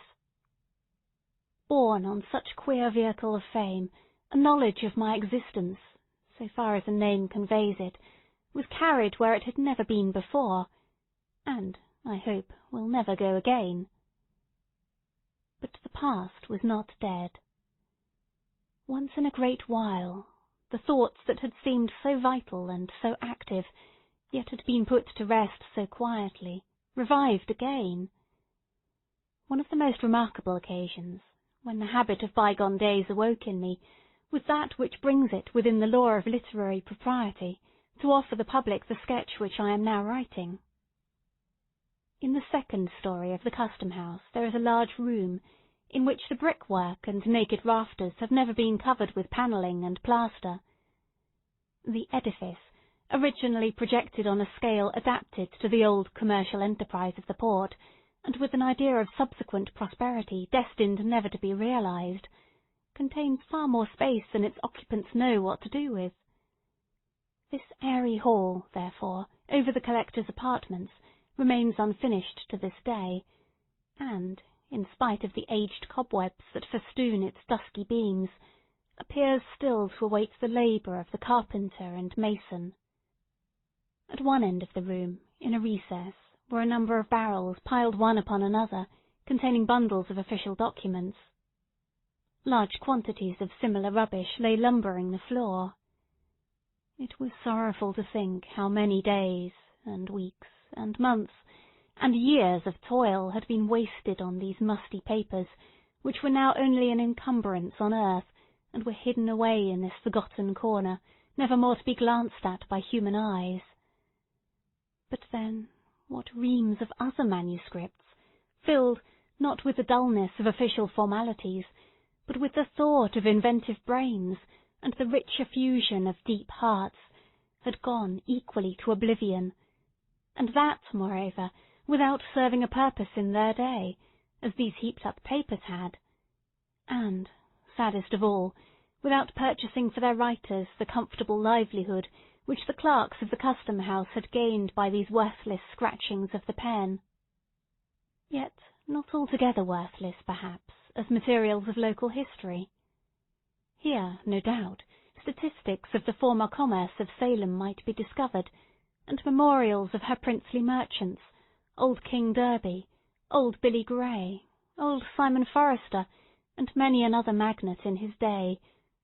Borne on such queer vehicle of fame, a knowledge of my existence, so far as a name conveys it, was carried where it had never been before, and, I hope, will never go again. But the past was not dead. Once in a great while, the thoughts that had seemed so vital and so active, yet had been put to rest so quietly, revived again. One of the most remarkable occasions, when the habit of bygone days awoke in me, was that which brings it within the law of literary propriety to offer the public the sketch which I am now writing. In the second story of the Custom-house there is a large room, in which the brickwork and naked rafters have never been covered with panelling and plaster. The edifice, originally projected on a scale adapted to the old commercial enterprise of the port, and with an idea of subsequent prosperity destined never to be realized, contains far more space than its occupants know what to do with. This airy hall, therefore, over the collector's apartments, remains unfinished to this day, and, in spite of the aged cobwebs that festoon its dusky beams, appears still to await the labour of the carpenter and mason. At one end of the room, in a recess, were a number of barrels piled one upon another, containing bundles of official documents. Large quantities of similar rubbish lay lumbering the floor. It was sorrowful to think how many days, and weeks, and months, and years of toil had been wasted on these musty papers, which were now only an encumbrance on earth, and were hidden away in this forgotten corner, never more to be glanced at by human eyes. But then, what reams of other manuscripts, filled, not with the dullness of official formalities, but with the thought of inventive brains, and the rich effusion of deep hearts, had gone equally to oblivion, and that, moreover, without serving a purpose in their day, as these heaped-up papers had, and, saddest of all, without purchasing for their writers the comfortable livelihood which the clerks of the Custom-house had gained by these worthless scratchings of the pen. Yet not altogether worthless, perhaps, as materials of local history. Here, no doubt, statistics of the former commerce of Salem might be discovered, and memorials of her princely merchants, old King Derby, old Billy Grey, old Simon Forrester, and many another magnate in his day,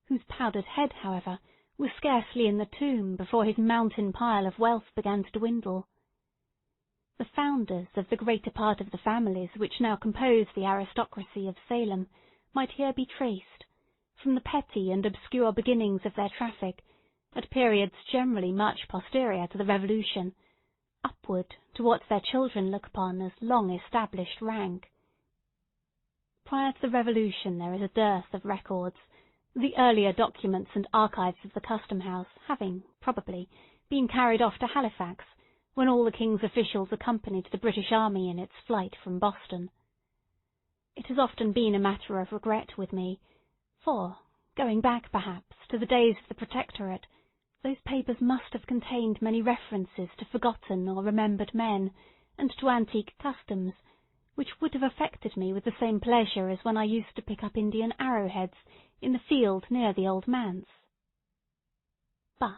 whose powdered head, however, was scarcely in the tomb before his mountain pile of wealth began to dwindle. The founders of the greater part of the families which now compose the aristocracy of Salem might here be traced, from the petty and obscure beginnings of their traffic, at periods generally much posterior to the Revolution, upward to what their children look upon as long-established rank. Prior to the Revolution there is a dearth of records, the earlier documents and archives of the Custom-house having, probably, been carried off to Halifax, when all the King's officials accompanied the British Army in its flight from Boston. It has often been a matter of regret with me, for, going back perhaps to the days of the Protectorate, those papers must have contained many references to forgotten or remembered men, and to antique customs, which would have affected me with the same pleasure as when I used to pick up Indian arrowheads in the field near the old manse. But,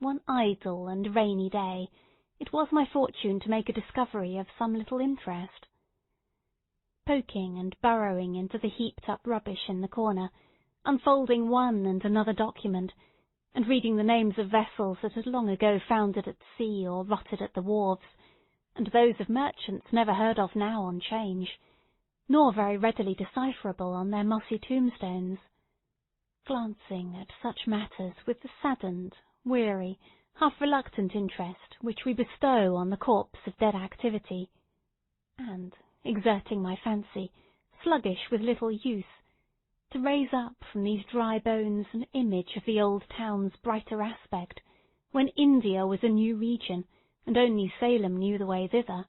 one idle and rainy day, it was my fortune to make a discovery of some little interest. Poking and burrowing into the heaped-up rubbish in the corner, unfolding one and another document, and reading the names of vessels that had long ago foundered at sea or rotted at the wharves, and those of merchants never heard of now on 'Change, nor very readily decipherable on their mossy tombstones, glancing at such matters with the saddened, weary, half-reluctant interest which we bestow on the corpse of dead activity, and, exerting my fancy, sluggish with little use, to raise up from these dry bones an image of the old town's brighter aspect, when India was a new region, and only Salem knew the way thither.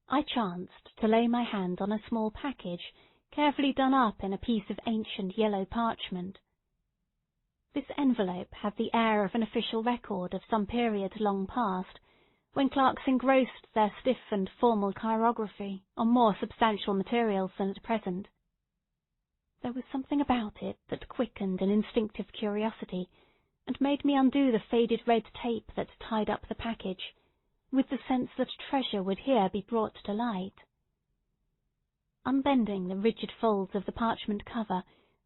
I chanced to lay my hand on a small package carefully done up in a piece of ancient yellow parchment. This envelope had the air of an official record of some period long past, when clerks engrossed their stiff and formal chirography on more substantial materials than at present. There was something about it that quickened an instinctive curiosity, and made me undo the faded red tape that tied up the package, with the sense that treasure would here be brought to light. Unbending the rigid folds of the parchment cover,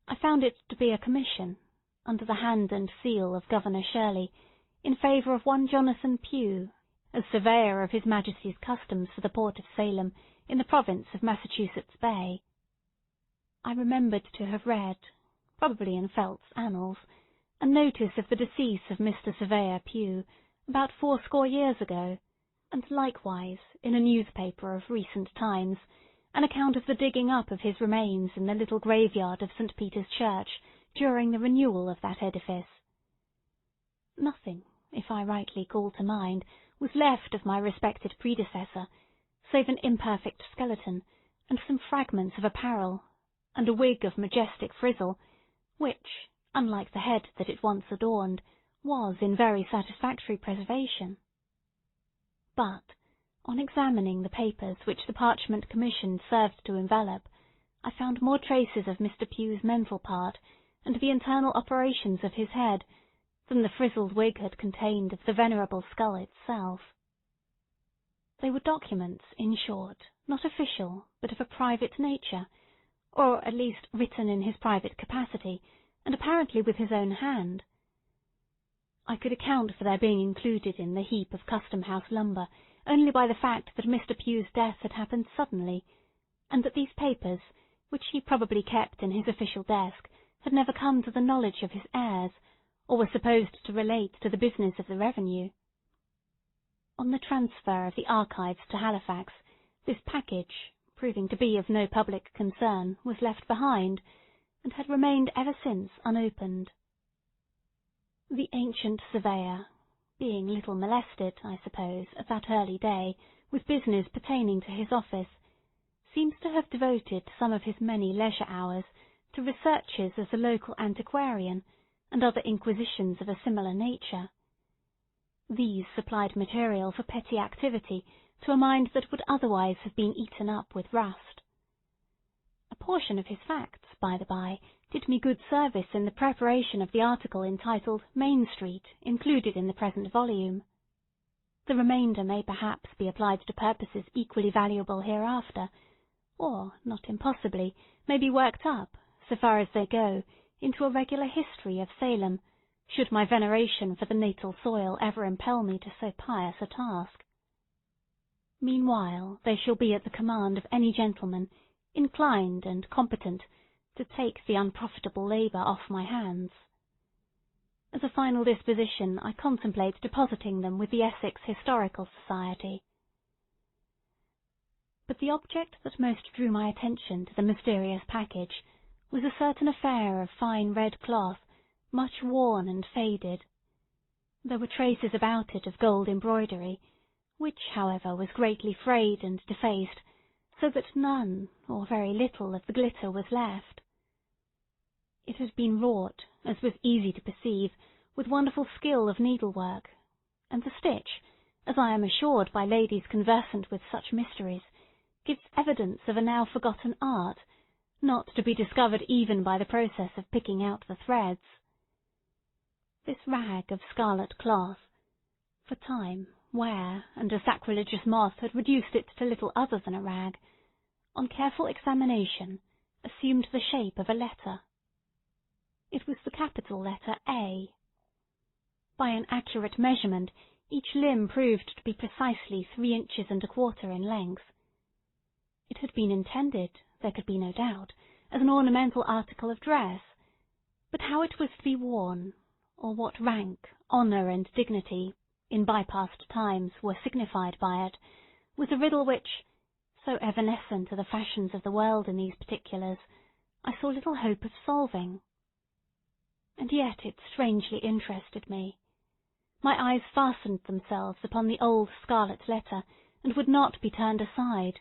I found it to be a commission, under the hand and seal of Governor Shirley, in favour of one Jonathan Pugh, as surveyor of His Majesty's customs for the port of Salem in the province of Massachusetts Bay. I remembered to have read, probably in Felt's Annals, a notice of the decease of Mr. Surveyor Pugh about 80 years ago, and likewise, in a newspaper of recent times, an account of the digging up of his remains in the little graveyard of St. Peter's Church during the renewal of that edifice. Nothing, if I rightly call to mind, was left of my respected predecessor, save an imperfect skeleton, and some fragments of apparel, and a wig of majestic frizzle, which, unlike the head that it once adorned, was in very satisfactory preservation. But, on examining the papers which the parchment commission served to envelop, I found more traces of Mr. Pugh's mental part and the internal operations of his head than the frizzled wig had contained of the venerable skull itself. They were documents, in short, not official, but of a private nature, or at least written in his private capacity, and apparently with his own hand. I could account for their being included in the heap of custom-house lumber only by the fact that Mr. Pugh's death had happened suddenly, and that these papers, which he probably kept in his official desk, had never come to the knowledge of his heirs, or were supposed to relate to the business of the revenue. On the transfer of the archives to Halifax, this package, proving to be of no public concern, was left behind, and had remained ever since unopened. The ancient surveyor, being little molested, I suppose, at that early day, with business pertaining to his office, seems to have devoted some of his many leisure hours to researches as a local antiquarian, and other inquisitions of a similar nature. These supplied material for petty activity to a mind that would otherwise have been eaten up with rust. A portion of his facts, by the by, did me good service in the preparation of the article entitled Main Street, included in the present volume. The remainder may perhaps be applied to purposes equally valuable hereafter, or, not impossibly, may be worked up, so far as they go, into a regular history of Salem, should my veneration for the natal soil ever impel me to so pious a task. Meanwhile they shall be at the command of any gentleman, inclined and competent, to take the unprofitable labour off my hands. As a final disposition, I contemplate depositing them with the Essex Historical Society. But the object that most drew my attention to the mysterious package was a certain affair of fine red cloth, much worn and faded. There were traces about it of gold embroidery, which, however, was greatly frayed and defaced, so that none, or very little, of the glitter was left. It had been wrought, as was easy to perceive, with wonderful skill of needlework, and the stitch, as I am assured by ladies conversant with such mysteries, gives evidence of a now forgotten art, not to be discovered even by the process of picking out the threads. This rag of scarlet cloth, for time, wear, and a sacrilegious moth had reduced it to little other than a rag, on careful examination assumed the shape of a letter. It was the capital letter A. By an accurate measurement, each limb proved to be precisely 3 inches and a quarter in length. It had been intended, there could be no doubt, as an ornamental article of dress, but how it was to be worn, or what rank, honour, and dignity, in by-past times, were signified by it, was a riddle which, so evanescent are the fashions of the world in these particulars, I saw little hope of solving. And yet it strangely interested me. My eyes fastened themselves upon the old Scarlet Letter, and would not be turned aside.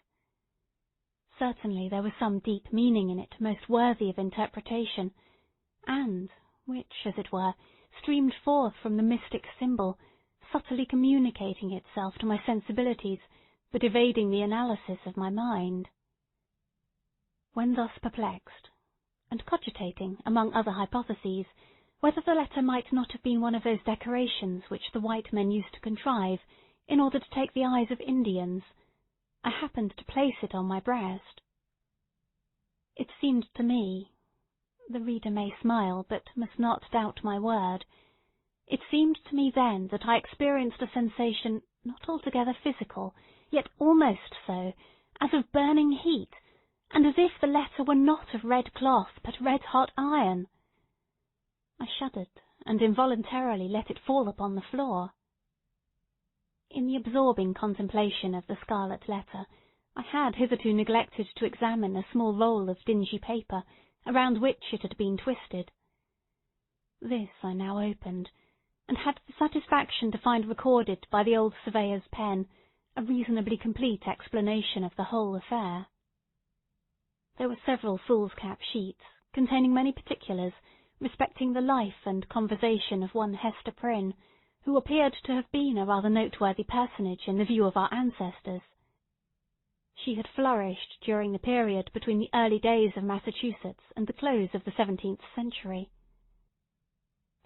Certainly there was some deep meaning in it most worthy of interpretation, and which, as it were, streamed forth from the mystic symbol, subtly communicating itself to my sensibilities, but evading the analysis of my mind. When thus perplexed, and cogitating, among other hypotheses, whether the letter might not have been one of those decorations which the white men used to contrive in order to take the eyes of Indians, I happened to place it on my breast. It seemed to me, the reader may smile, but must not doubt my word, it seemed to me then that I experienced a sensation not altogether physical, yet almost so, as of burning heat, and as if the letter were not of red cloth, but red-hot iron. I shuddered, and involuntarily let it fall upon the floor. In the absorbing contemplation of the Scarlet Letter, I had hitherto neglected to examine a small roll of dingy paper, around which it had been twisted. This I now opened, and had the satisfaction to find recorded by the old surveyor's pen a reasonably complete explanation of the whole affair. There were several foolscap sheets, containing many particulars respecting the life and conversation of one Hester Prynne, who appeared to have been a rather noteworthy personage in the view of our ancestors. She had flourished during the period between the early days of Massachusetts and the close of the 17th century.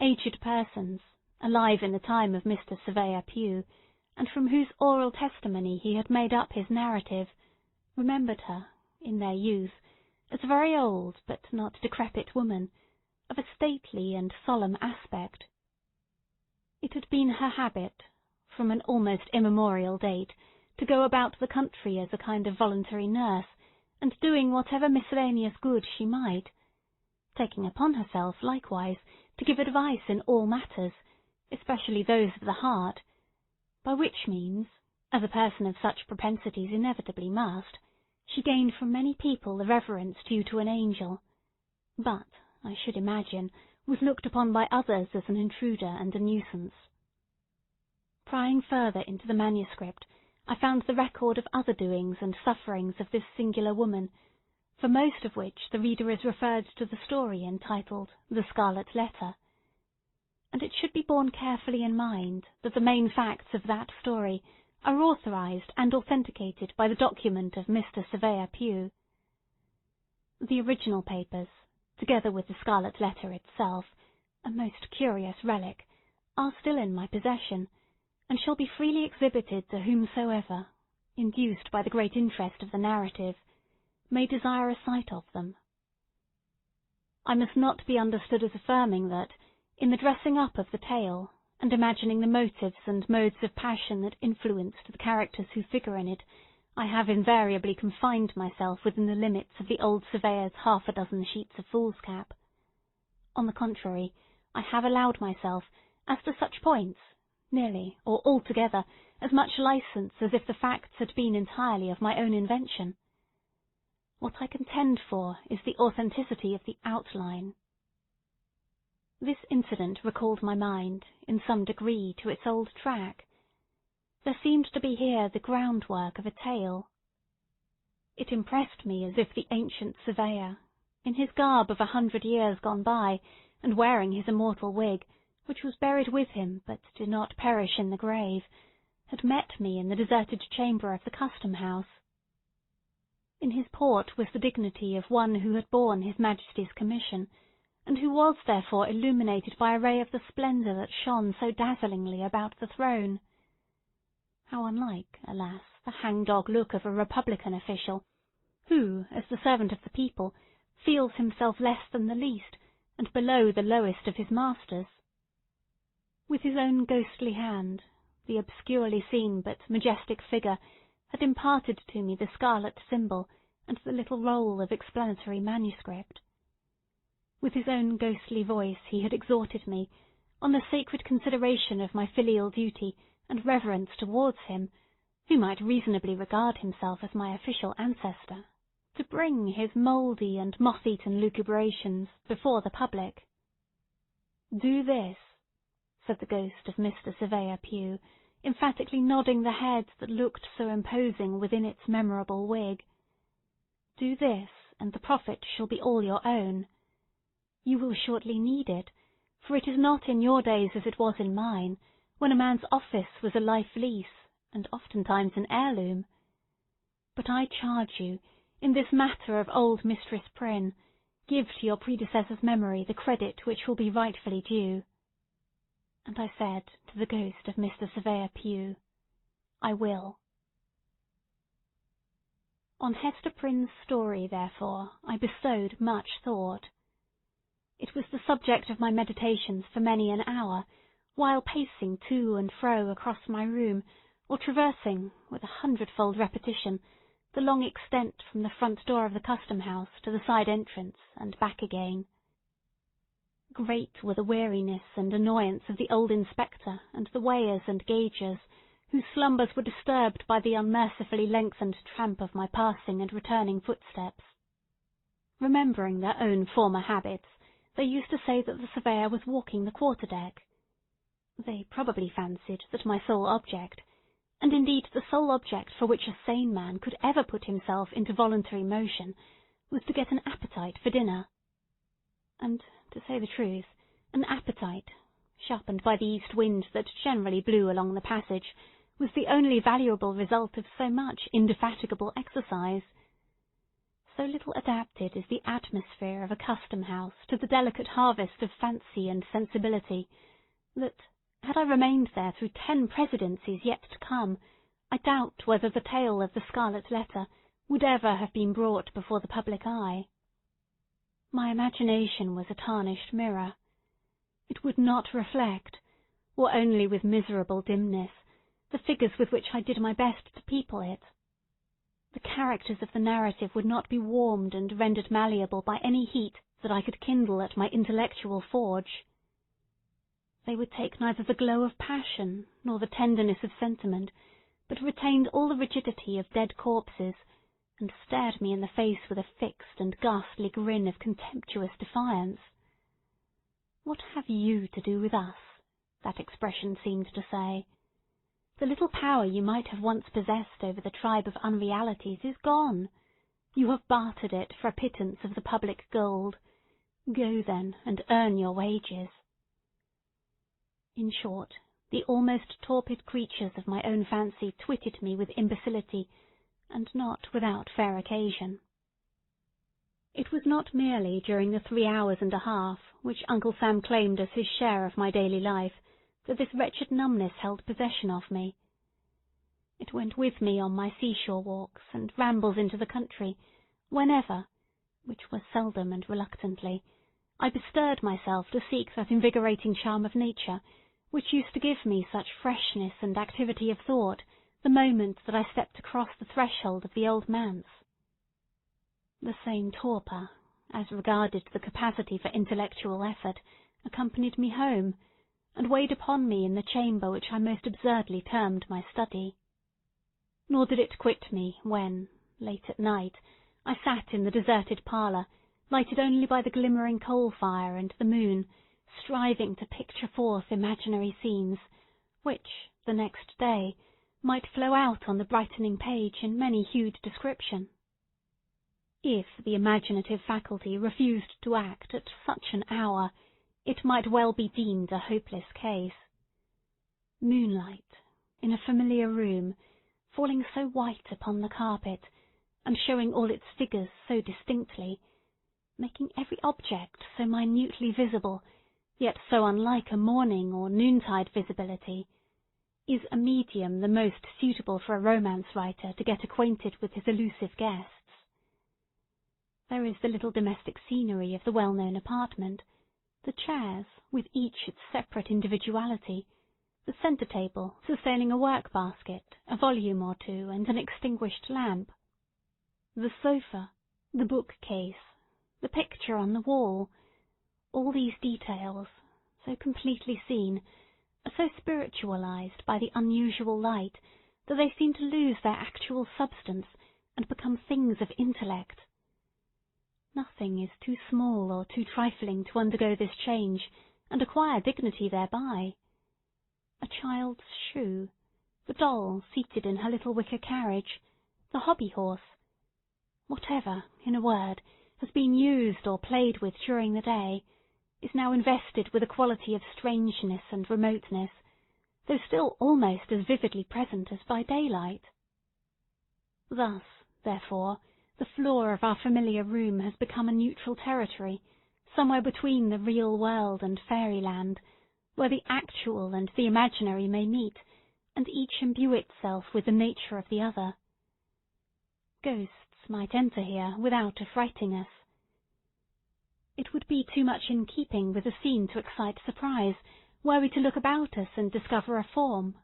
Aged persons, alive in the time of Mr. Surveyor Pugh, and from whose oral testimony he had made up his narrative, remembered her, in their youth, as a very old but not decrepit woman, of a stately and solemn aspect. It had been her habit, from an almost immemorial date, to go about the country as a kind of voluntary nurse, and doing whatever miscellaneous good she might, taking upon herself, likewise, to give advice in all matters, especially those of the heart, by which means, as a person of such propensities inevitably must, she gained from many people the reverence due to an angel, but, I should imagine, was looked upon by others as an intruder and a nuisance. Prying further into the manuscript, I found the record of other doings and sufferings of this singular woman, for most of which the reader is referred to the story entitled The Scarlet Letter, and it should be borne carefully in mind that the main facts of that story are authorized and authenticated by the document of Mr. Surveyor Pugh. The original papers, together with the Scarlet Letter itself, a most curious relic, are still in my possession, and shall be freely exhibited to whomsoever, induced by the great interest of the narrative, may desire a sight of them. I must not be understood as affirming that, in the dressing up of the tale, and imagining the motives and modes of passion that influenced the characters who figure in it, I have invariably confined myself within the limits of the old surveyor's 6 sheets of foolscap. On the contrary, I have allowed myself, as to such points, nearly or altogether as much license as if the facts had been entirely of my own invention. What I contend for is the authenticity of the outline. This incident recalled my mind, in some degree, to its old track. There seemed to be here the groundwork of a tale. It impressed me as if the ancient surveyor, in his garb of 100 years gone by, and wearing his immortal wig, which was buried with him but did not perish in the grave, had met me in the deserted chamber of the Custom-house. In his port was the dignity of one who had borne his Majesty's commission, and who was therefore illuminated by a ray of the splendour that shone so dazzlingly about the throne. How unlike, alas, the hang-dog look of a Republican official, who, as the servant of the people, feels himself less than the least, and below the lowest of his masters. With his own ghostly hand, the obscurely seen but majestic figure had imparted to me the scarlet symbol and the little roll of explanatory manuscript. With his own ghostly voice he had exhorted me, on the sacred consideration of my filial duty and reverence towards him, who might reasonably regard himself as my official ancestor, to bring his mouldy and moth-eaten lucubrations before the public. "Do this," said the ghost of Mr. Surveyor Pugh, emphatically nodding the head that looked so imposing within its memorable wig. "Do this, and the profit shall be all your own. You will shortly need it, for it is not in your days as it was in mine, when a man's office was a life lease, and oftentimes an heirloom. But I charge you, in this matter of old Mistress Prynne, give to your predecessor's memory the credit which will be rightfully due." And I said to the ghost of Mr. Surveyor Pugh, "I will." On Hester Prynne's story, therefore, I bestowed much thought. It was the subject of my meditations for many an hour, while pacing to and fro across my room, or traversing, with 100-fold repetition, the long extent from the front door of the custom-house to the side entrance and back again. Great were the weariness and annoyance of the old inspector and the weighers and gaugers, whose slumbers were disturbed by the unmercifully lengthened tramp of my passing and returning footsteps. Remembering their own former habits, they used to say that the surveyor was walking the quarter-deck. They probably fancied that my sole object, and indeed the sole object for which a sane man could ever put himself into voluntary motion, was to get an appetite for dinner. And, to say the truth, an appetite, sharpened by the east wind that generally blew along the passage, was the only valuable result of so much indefatigable exercise. So little adapted is the atmosphere of a custom-house to the delicate harvest of fancy and sensibility, that, had I remained there through 10 presidencies yet to come, I doubt whether the tale of the Scarlet Letter would ever have been brought before the public eye. My imagination was a tarnished mirror. It would not reflect, or only with miserable dimness, the figures with which I did my best to people it. The characters of the narrative would not be warmed and rendered malleable by any heat that I could kindle at my intellectual forge. They would take neither the glow of passion nor the tenderness of sentiment, but retained all the rigidity of dead corpses, and stared me in the face with a fixed and ghastly grin of contemptuous defiance. "What have you to do with us?" that expression seemed to say. "The little power you might have once possessed over the tribe of unrealities is gone. You have bartered it for a pittance of the public gold. Go, then, and earn your wages." In short, the almost torpid creatures of my own fancy twitted me with imbecility, and not without fair occasion. It was not merely during the 3 hours and a half which Uncle Sam claimed as his share of my daily life that this wretched numbness held possession of me. It went with me on my seashore walks and rambles into the country, whenever, which was seldom and reluctantly, I bestirred myself to seek that invigorating charm of nature, which used to give me such freshness and activity of thought the moment that I stepped across the threshold of the old manse. The same torpor, as regarded the capacity for intellectual effort, accompanied me home, and weighed upon me in the chamber which I most absurdly termed my study. Nor did it quit me when, late at night, I sat in the deserted parlour, lighted only by the glimmering coal-fire and the moon, striving to picture forth imaginary scenes, which, the next day, might flow out on the brightening page in many-hued description. If the imaginative faculty refused to act at such an hour, it might well be deemed a hopeless case. Moonlight, in a familiar room, falling so white upon the carpet, and showing all its figures so distinctly, making every object so minutely visible, yet so unlike a morning or noontide visibility, is a medium the most suitable for a romance writer to get acquainted with his elusive guests. There is the little domestic scenery of the well-known apartment, the chairs, with each its separate individuality, the centre-table sustaining a work-basket, a volume or two, and an extinguished lamp, the sofa, the bookcase, the picture on the wall. All these details, so completely seen, are so spiritualized by the unusual light that they seem to lose their actual substance and become things of intellect. Nothing is too small or too trifling to undergo this change and acquire dignity thereby. A child's shoe, the doll seated in her little wicker carriage, the hobby horse. Whatever, in a word, has been used or played with during the day is now invested with a quality of strangeness and remoteness, though still almost as vividly present as by daylight. Thus, therefore, the floor of our familiar room has become a neutral territory, somewhere between the real world and fairyland, where the actual and the imaginary may meet, and each imbue itself with the nature of the other. Ghosts might enter here without affrighting us. It would be too much in keeping with the scene to excite surprise, were we to look about us and discover a form,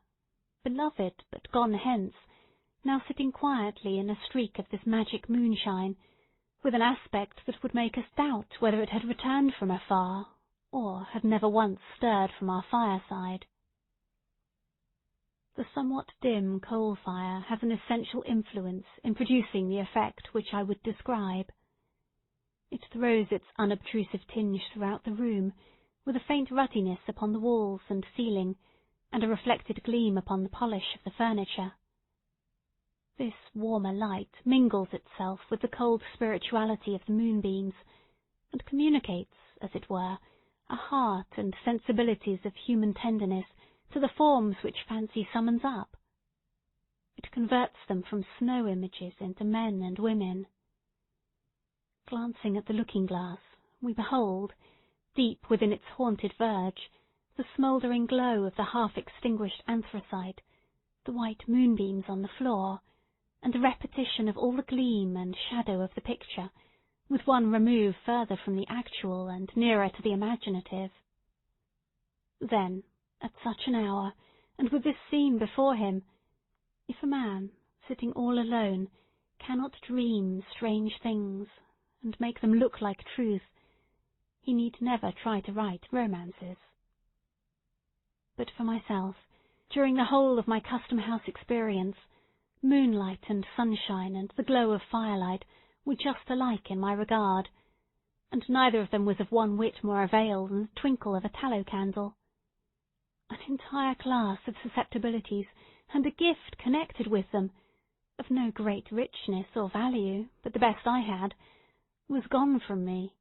beloved but gone hence, now sitting quietly in a streak of this magic moonshine, with an aspect that would make us doubt whether it had returned from afar, or had never once stirred from our fireside. The somewhat dim coal fire has an essential influence in producing the effect which I would describe. It throws its unobtrusive tinge throughout the room, with a faint ruddiness upon the walls and ceiling, and a reflected gleam upon the polish of the furniture. This warmer light mingles itself with the cold spirituality of the moonbeams, and communicates, as it were, a heart and sensibilities of human tenderness to the forms which fancy summons up. It converts them from snow images into men and women. Glancing at the looking-glass, we behold, deep within its haunted verge, the smouldering glow of the half-extinguished anthracite, the white moonbeams on the floor, and a repetition of all the gleam and shadow of the picture, with one remove further from the actual and nearer to the imaginative. Then, at such an hour, and with this scene before him, if a man, sitting all alone, cannot dream strange things, and make them look like truth, he need never try to write romances. But for myself, during the whole of my custom-house experience, moonlight and sunshine and the glow of firelight were just alike in my regard, and neither of them was of one whit more avail than the twinkle of a tallow candle. An entire class of susceptibilities, and a gift connected with them, of no great richness or value, but the best I had, was gone from me.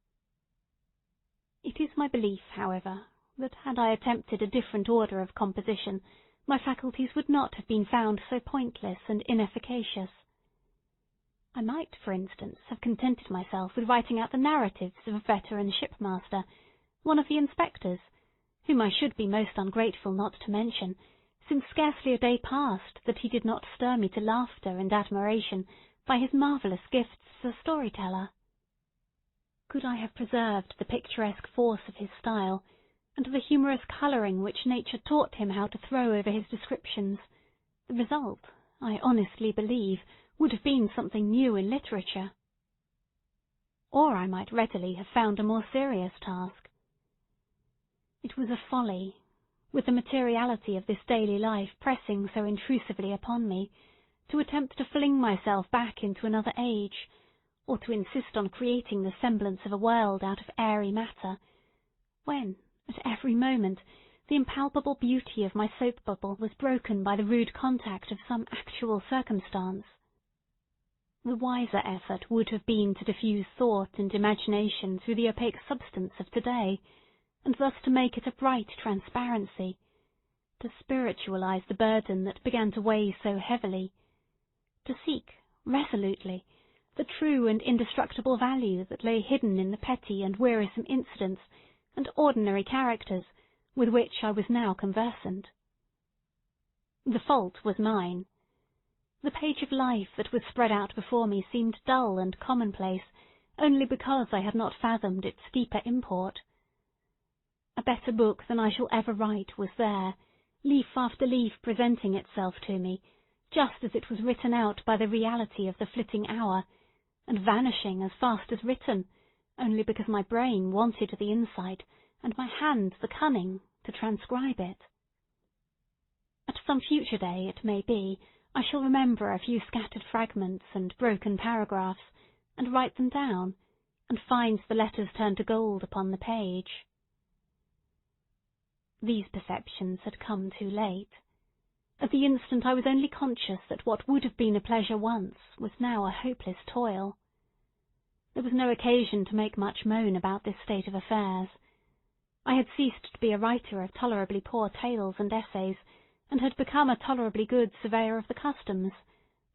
It is my belief, however, that had I attempted a different order of composition, my faculties would not have been found so pointless and inefficacious. I might, for instance, have contented myself with writing out the narratives of a veteran shipmaster, one of the inspectors, whom I should be most ungrateful not to mention, since scarcely a day passed that he did not stir me to laughter and admiration by his marvellous gifts as a storyteller. Could I have preserved the picturesque force of his style, and the humorous colouring which nature taught him how to throw over his descriptions, the result, I honestly believe, would have been something new in literature. Or I might readily have found a more serious task. It was a folly, with the materiality of this daily life pressing so intrusively upon me, to attempt to fling myself back into another age, or to insist on creating the semblance of a world out of airy matter, when, at every moment, the impalpable beauty of my soap bubble was broken by the rude contact of some actual circumstance. The wiser effort would have been to diffuse thought and imagination through the opaque substance of today, and thus to make it a bright transparency, to spiritualize the burden that began to weigh so heavily, to seek, resolutely, the true and indestructible value that lay hidden in the petty and wearisome incidents and ordinary characters with which I was now conversant. The fault was mine. The page of life that was spread out before me seemed dull and commonplace only because I had not fathomed its deeper import. A better book than I shall ever write was there, leaf after leaf presenting itself to me, just as it was written out by the reality of the flitting hour, and vanishing as fast as written, only because my brain wanted the insight, and my hand the cunning, to transcribe it. At some future day, it may be, I shall remember a few scattered fragments and broken paragraphs, and write them down, and find the letters turn to gold upon the page. These perceptions had come too late. At the instant I was only conscious that what would have been a pleasure once was now a hopeless toil. There was no occasion to make much moan about this state of affairs. I had ceased to be a writer of tolerably poor tales and essays, and had become a tolerably good surveyor of the customs.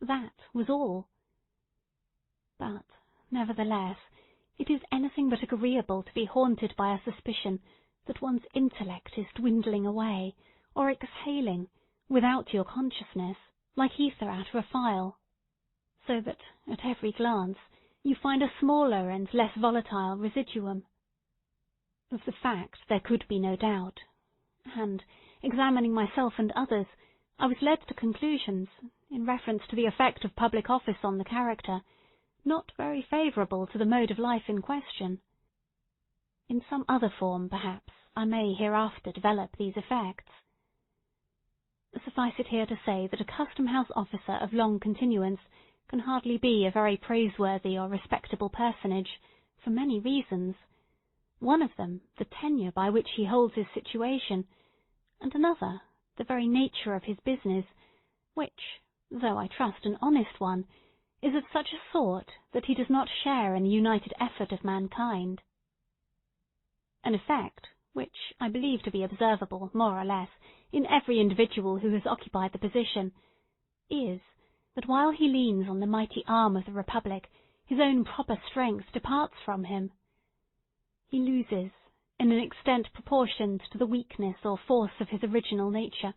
That was all. But, nevertheless, it is anything but agreeable to be haunted by a suspicion that one's intellect is dwindling away, or exhaling, without your consciousness, like ether out of a phial, so that, at every glance, you find a smaller and less volatile residuum. Of the fact there could be no doubt, and, examining myself and others, I was led to conclusions, in reference to the effect of public office on the character, not very favourable to the mode of life in question. In some other form, perhaps, I may hereafter develop these effects. Suffice it here to say that a custom-house officer of long continuance can hardly be a very praiseworthy or respectable personage, for many reasons. One of them, the tenure by which he holds his situation, and another, the very nature of his business, which, though I trust an honest one, is of such a sort that he does not share in the united effort of mankind. An effect, which I believe to be observable, more or less, in every individual who has occupied the position, is, that while he leans on the mighty arm of the Republic, his own proper strength departs from him. He loses, in an extent proportioned to the weakness or force of his original nature,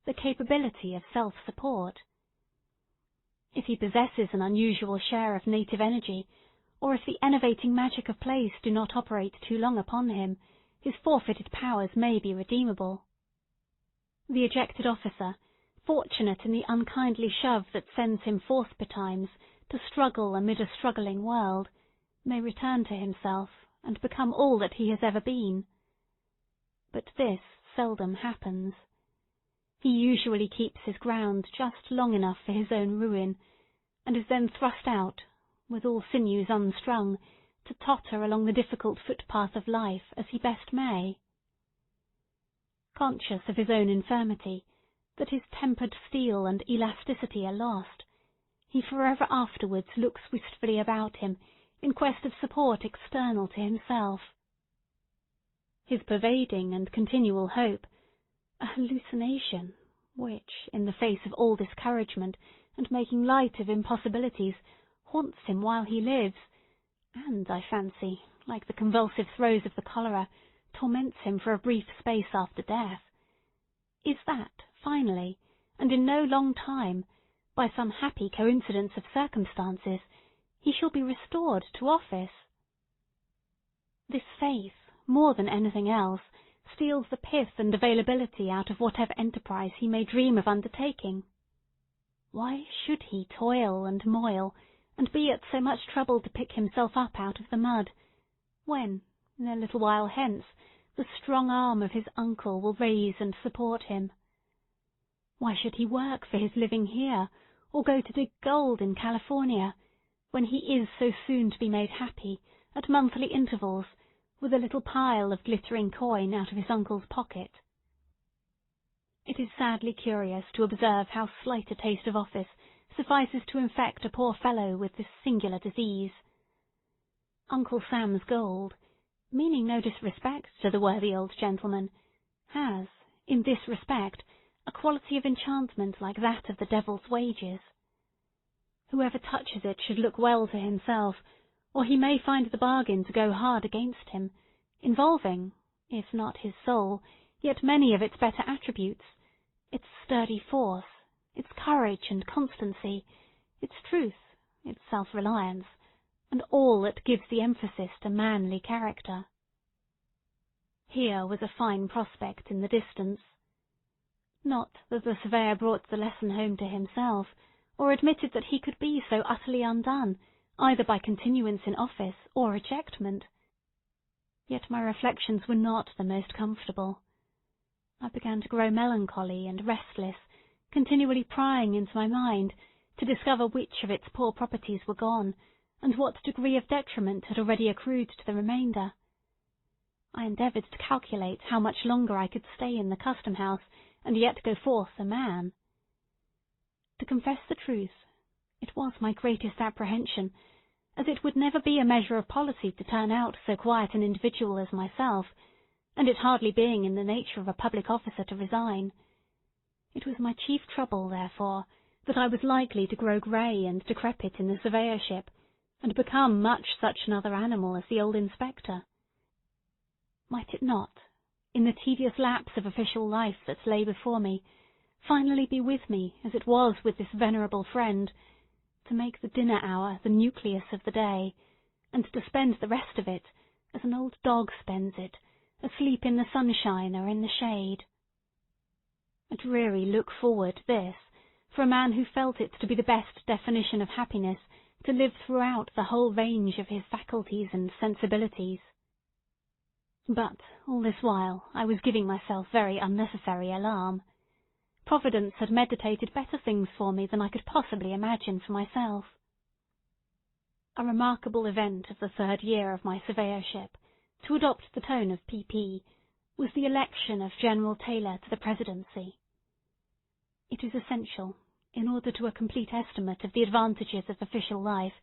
the capability of self-support. If he possesses an unusual share of native energy, or if the enervating magic of place do not operate too long upon him, his forfeited powers may be redeemable. The ejected officer, fortunate in the unkindly shove that sends him forth betimes to struggle amid a struggling world, may return to himself and become all that he has ever been. But this seldom happens. He usually keeps his ground just long enough for his own ruin, and is then thrust out, with all sinews unstrung, to totter along the difficult footpath of life as he best may. Conscious of his own infirmity, that his tempered steel and elasticity are lost, he forever afterwards looks wistfully about him in quest of support external to himself. His pervading and continual hope, a hallucination which, in the face of all discouragement and making light of impossibilities, haunts him while he lives, and, I fancy, like the convulsive throes of the cholera, torments him for a brief space after death, is that, finally, and in no long time, by some happy coincidence of circumstances, he shall be restored to office. This faith, more than anything else, steals the pith and availability out of whatever enterprise he may dream of undertaking. Why should he toil and moil, and be at so much trouble to pick himself up out of the mud, when, in a little while hence, the strong arm of his uncle will raise and support him? Why should he work for his living here, or go to dig gold in California, when he is so soon to be made happy, at monthly intervals, with a little pile of glittering coin out of his uncle's pocket? It is sadly curious to observe how slight a taste of office suffices to infect a poor fellow with this singular disease. Uncle Sam's gold, meaning no disrespect to the worthy old gentleman, has, in this respect, a quality of enchantment like that of the devil's wages. Whoever touches it should look well to himself, or he may find the bargain to go hard against him, involving, if not his soul, yet many of its better attributes, its sturdy force, its courage and constancy, its truth, its self-reliance, and all that gives the emphasis to manly character. Here was a fine prospect in the distance. Not that the surveyor brought the lesson home to himself, or admitted that he could be so utterly undone, either by continuance in office or ejectment. Yet my reflections were not the most comfortable. I began to grow melancholy and restless, continually prying into my mind to discover which of its poor properties were gone, and what degree of detriment had already accrued to the remainder. I endeavoured to calculate how much longer I could stay in the custom-house, and yet go forth a man. To confess the truth, it was my greatest apprehension, as it would never be a measure of policy to turn out so quiet an individual as myself, and it hardly being in the nature of a public officer to resign. It was my chief trouble, therefore, that I was likely to grow grey and decrepit in the surveyorship, and become much such another animal as the old inspector. Might it not, in the tedious lapse of official life that lay before me, finally be with me, as it was with this venerable friend, to make the dinner hour the nucleus of the day, and to spend the rest of it, as an old dog spends it, asleep in the sunshine or in the shade? A dreary look-forward, this, for a man who felt it to be the best definition of happiness to live throughout the whole range of his faculties and sensibilities. But all this while I was giving myself very unnecessary alarm. Providence had meditated better things for me than I could possibly imagine for myself. A remarkable event of the 3rd year of my surveyorship, to adopt the tone of P.P., was the election of General Taylor to the presidency. It is essential, in order to a complete estimate of the advantages of official life,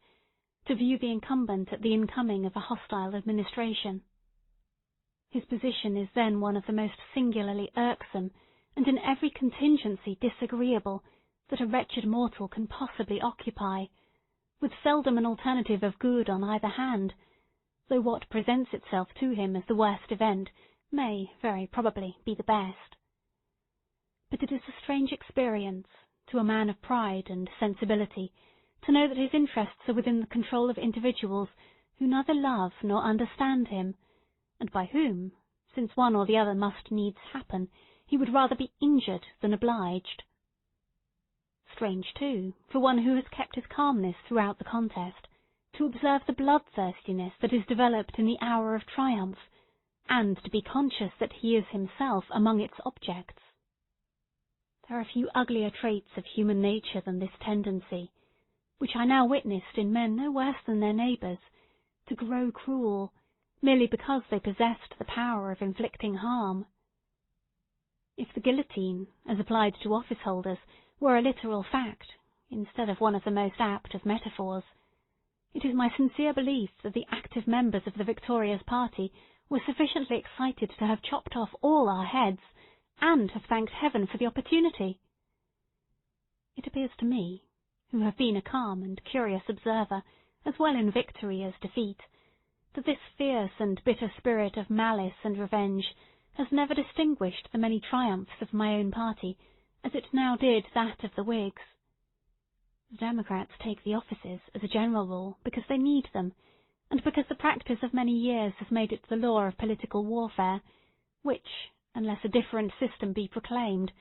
to view the incumbent at the incoming of a hostile administration. His position is then one of the most singularly irksome, and in every contingency disagreeable, that a wretched mortal can possibly occupy, with seldom an alternative of good on either hand, though what presents itself to him as the worst event may, very probably, be the best. But it is a strange experience, to a man of pride and sensibility, to know that his interests are within the control of individuals who neither love nor understand him, and by whom, since one or the other must needs happen, he would rather be injured than obliged. Strange, too, for one who has kept his calmness throughout the contest, to observe the bloodthirstiness that is developed in the hour of triumph, and to be conscious that he is himself among its objects. There are few uglier traits of human nature than this tendency, which I now witnessed in men no worse than their neighbours, to grow cruel, merely because they possessed the power of inflicting harm. If the guillotine, as applied to office-holders, were a literal fact, instead of one of the most apt of metaphors, it is my sincere belief that the active members of the victorious party were sufficiently excited to have chopped off all our heads, and have thanked Heaven for the opportunity. It appears to me, who have been a calm and curious observer, as well in victory as defeat, that this fierce and bitter spirit of malice and revenge has never distinguished the many triumphs of my own party, as it now did that of the Whigs. The Democrats take the offices, as a general rule, because they need them, and because the practice of many years has made it the law of political warfare, which, unless a different system be proclaimed,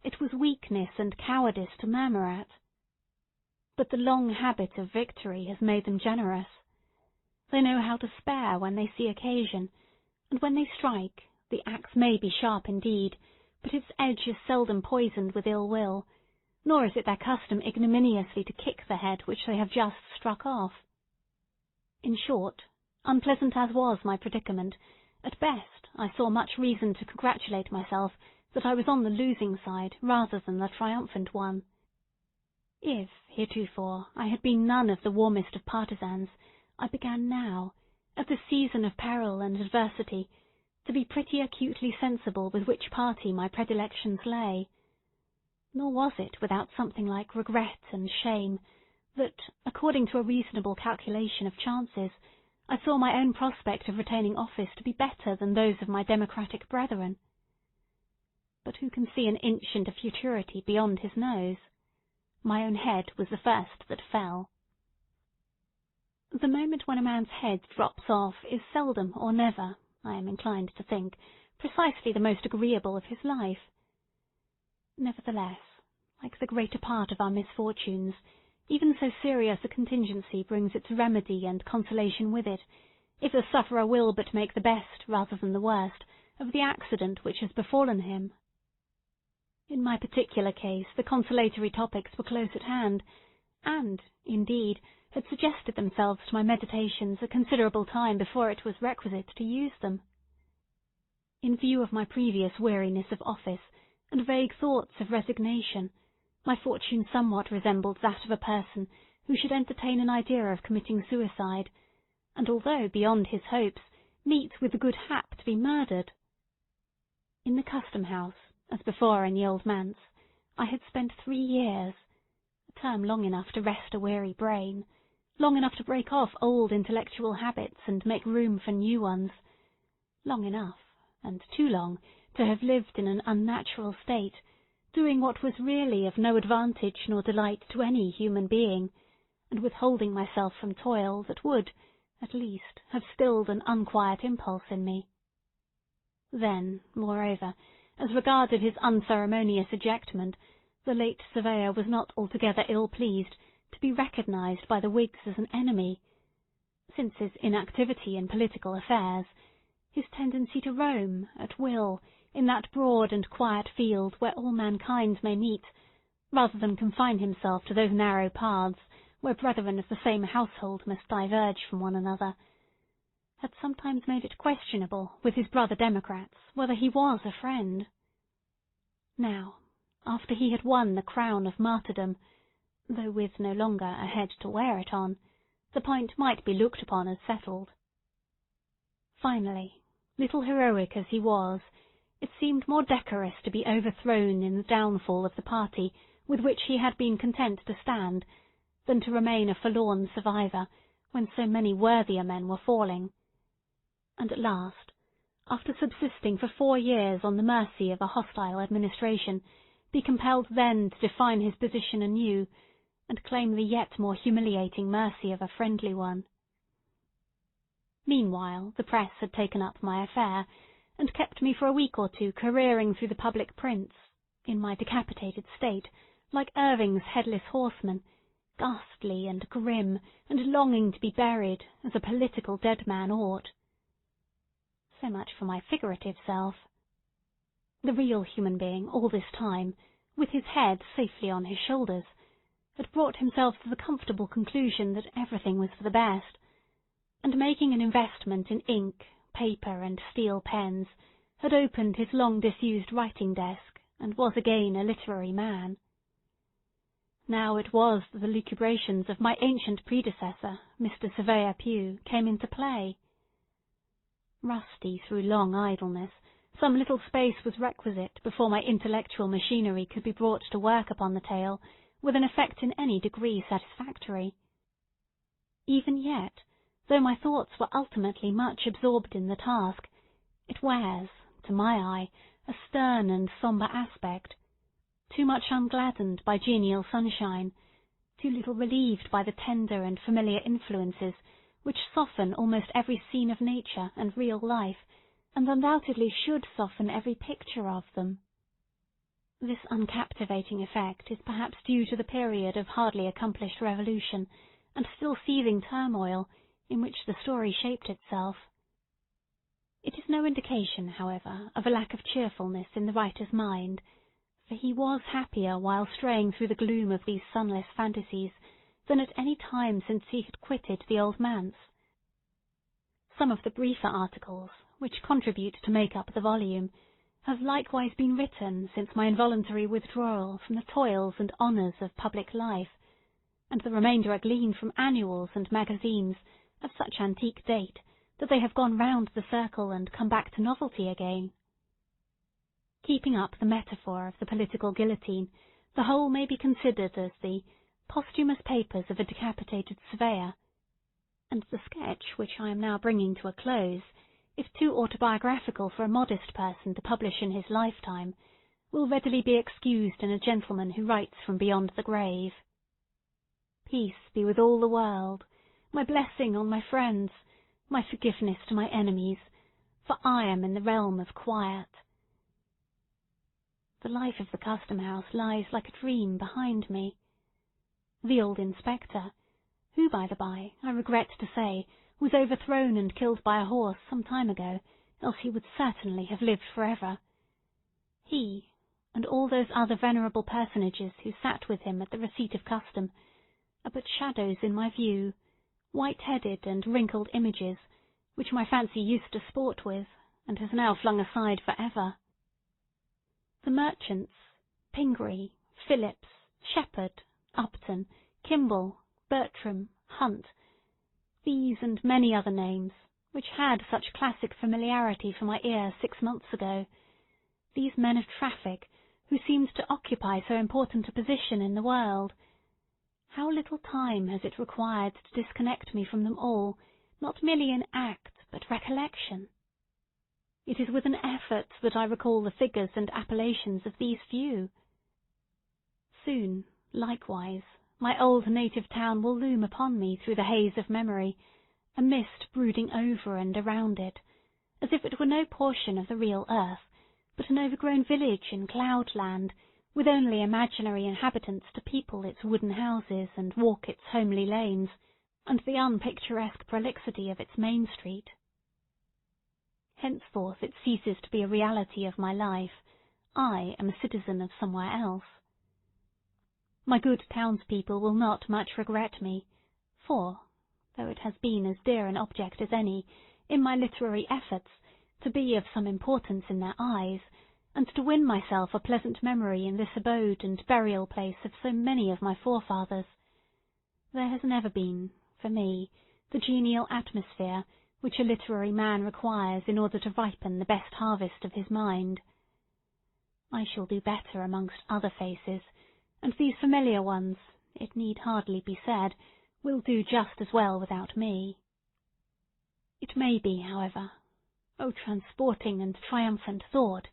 it was weakness and cowardice to murmur at. But the long habit of victory has made them generous. They know how to spare when they see occasion, and when they strike, the axe may be sharp indeed, but its edge is seldom poisoned with ill will, nor is it their custom ignominiously to kick the head which they have just struck off. In short, unpleasant as was my predicament, at best I saw much reason to congratulate myself that I was on the losing side rather than the triumphant one. If, heretofore, I had been none of the warmest of partisans, I began now, at the season of peril and adversity, to be pretty acutely sensible with which party my predilections lay. Nor was it without something like regret and shame that, according to a reasonable calculation of chances, I saw my own prospect of retaining office to be better than those of my democratic brethren. But who can see an inch into futurity beyond his nose? My own head was the first that fell. The moment when a man's head drops off is seldom or never, I am inclined to think, precisely the most agreeable of his life. Nevertheless, like the greater part of our misfortunes, even so serious a contingency brings its remedy and consolation with it, if the sufferer will but make the best, rather than the worst, of the accident which has befallen him. In my particular case, the consolatory topics were close at hand, and, indeed, had suggested themselves to my meditations a considerable time before it was requisite to use them. In view of my previous weariness of office and vague thoughts of resignation, My fortune somewhat resembled that of a person who should entertain an idea of committing suicide, and although beyond his hopes, meet with the good hap to be murdered. In the Custom-house, as before in the old manse, I had spent 3 years, a term long enough to rest a weary brain, long enough to break off old intellectual habits and make room for new ones, long enough, and too long, to have lived in an unnatural state, doing what was really of no advantage nor delight to any human being, and withholding myself from toil that would, at least, have stilled an unquiet impulse in me. Then, moreover, as regarded his unceremonious ejectment, the late surveyor was not altogether ill-pleased to be recognized by the Whigs as an enemy, since his inactivity in political affairs, his tendency to roam, at will, in that broad and quiet field where all mankind may meet, rather than confine himself to those narrow paths where brethren of the same household must diverge from one another, had sometimes made it questionable with his brother Democrats whether he was a friend. Now, after he had won the crown of martyrdom, though with no longer a head to wear it on, the point might be looked upon as settled. Finally, little heroic as he was, it seemed more decorous to be overthrown in the downfall of the party with which he had been content to stand, than to remain a forlorn survivor when so many worthier men were falling. And at last, after subsisting for 4 years on the mercy of a hostile administration, be compelled then to define his position anew, and claim the yet more humiliating mercy of a friendly one. Meanwhile, the press had taken up my affair, and kept me for a week or two careering through the public prints, in my decapitated state, like Irving's headless horseman, ghastly and grim, and longing to be buried, as a political dead man ought. So much for my figurative self. The real human being, all this time, with his head safely on his shoulders, had brought himself to the comfortable conclusion that everything was for the best, and making an investment in ink, paper, and steel pens, had opened his long disused writing desk, and was again a literary man. Now it was that the lucubrations of my ancient predecessor, Mr. Surveyor Pugh, came into play. Rusty through long idleness, some little space was requisite before my intellectual machinery could be brought to work upon the tale with an effect in any degree satisfactory. Even yet, though my thoughts were ultimately much absorbed in the task, it wears, to my eye, a stern and sombre aspect, too much ungladdened by genial sunshine, too little relieved by the tender and familiar influences which soften almost every scene of nature and real life, and undoubtedly should soften every picture of them. This uncaptivating effect is perhaps due to the period of hardly accomplished revolution and still seething turmoil in which the story shaped itself. It is no indication, however, of a lack of cheerfulness in the writer's mind, for he was happier while straying through the gloom of these sunless fantasies than at any time since he had quitted the old manse. Some of the briefer articles, which contribute to make up the volume, have likewise been written since my involuntary withdrawal from the toils and honours of public life, and the remainder are gleaned from annuals and magazines of such antique date that they have gone round the circle and come back to novelty again. Keeping up the metaphor of the political guillotine, the whole may be considered as the posthumous papers of a decapitated surveyor, and the sketch which I am now bringing to a close, if too autobiographical for a modest person to publish in his lifetime, will readily be excused in a gentleman who writes from beyond the grave. Peace be with all the world, my blessing on my friends, my forgiveness to my enemies, for I am in the realm of quiet. The life of the Custom-house lies like a dream behind me. The old inspector, who, by the by, I regret to say, was overthrown and killed by a horse some time ago, else he would certainly have lived forever. He, and all those other venerable personages who sat with him at the receipt of custom, are but shadows in my view, white-headed and wrinkled images, which my fancy used to sport with, and has now flung aside for ever. The merchants, Pingree, Phillips, Shepherd, Upton, Kimball, Bertram, Hunt, these and many other names, which had such classic familiarity for my ear 6 months ago, these men of traffic, who seemed to occupy so important a position in the world, how little time has it required to disconnect me from them all, not merely in act, but recollection? It is with an effort that I recall the figures and appellations of these few. Soon, likewise, my old native town will loom upon me through the haze of memory, a mist brooding over and around it, as if it were no portion of the real earth, but an overgrown village in cloudland, with only imaginary inhabitants to people its wooden houses and walk its homely lanes, and the unpicturesque prolixity of its main street. Henceforth it ceases to be a reality of my life. I am a citizen of somewhere else. My good townspeople will not much regret me, for, though it has been as dear an object as any, in my literary efforts, to be of some importance in their eyes, and to win myself a pleasant memory in this abode and burial place of so many of my forefathers, there has never been, for me, the genial atmosphere which a literary man requires in order to ripen the best harvest of his mind. I shall do better amongst other faces, and these familiar ones, it need hardly be said, will do just as well without me. It may be, however, O transporting and triumphant thought,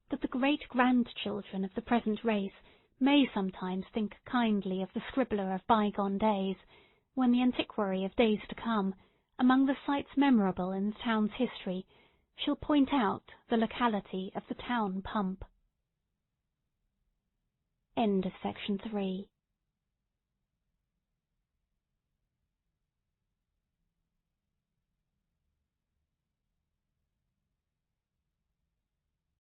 that the great-grandchildren of the present race may sometimes think kindly of the scribbler of bygone days, when the antiquary of days to come, among the sights memorable in the town's history, shall point out the locality of the town pump. End of Section 3.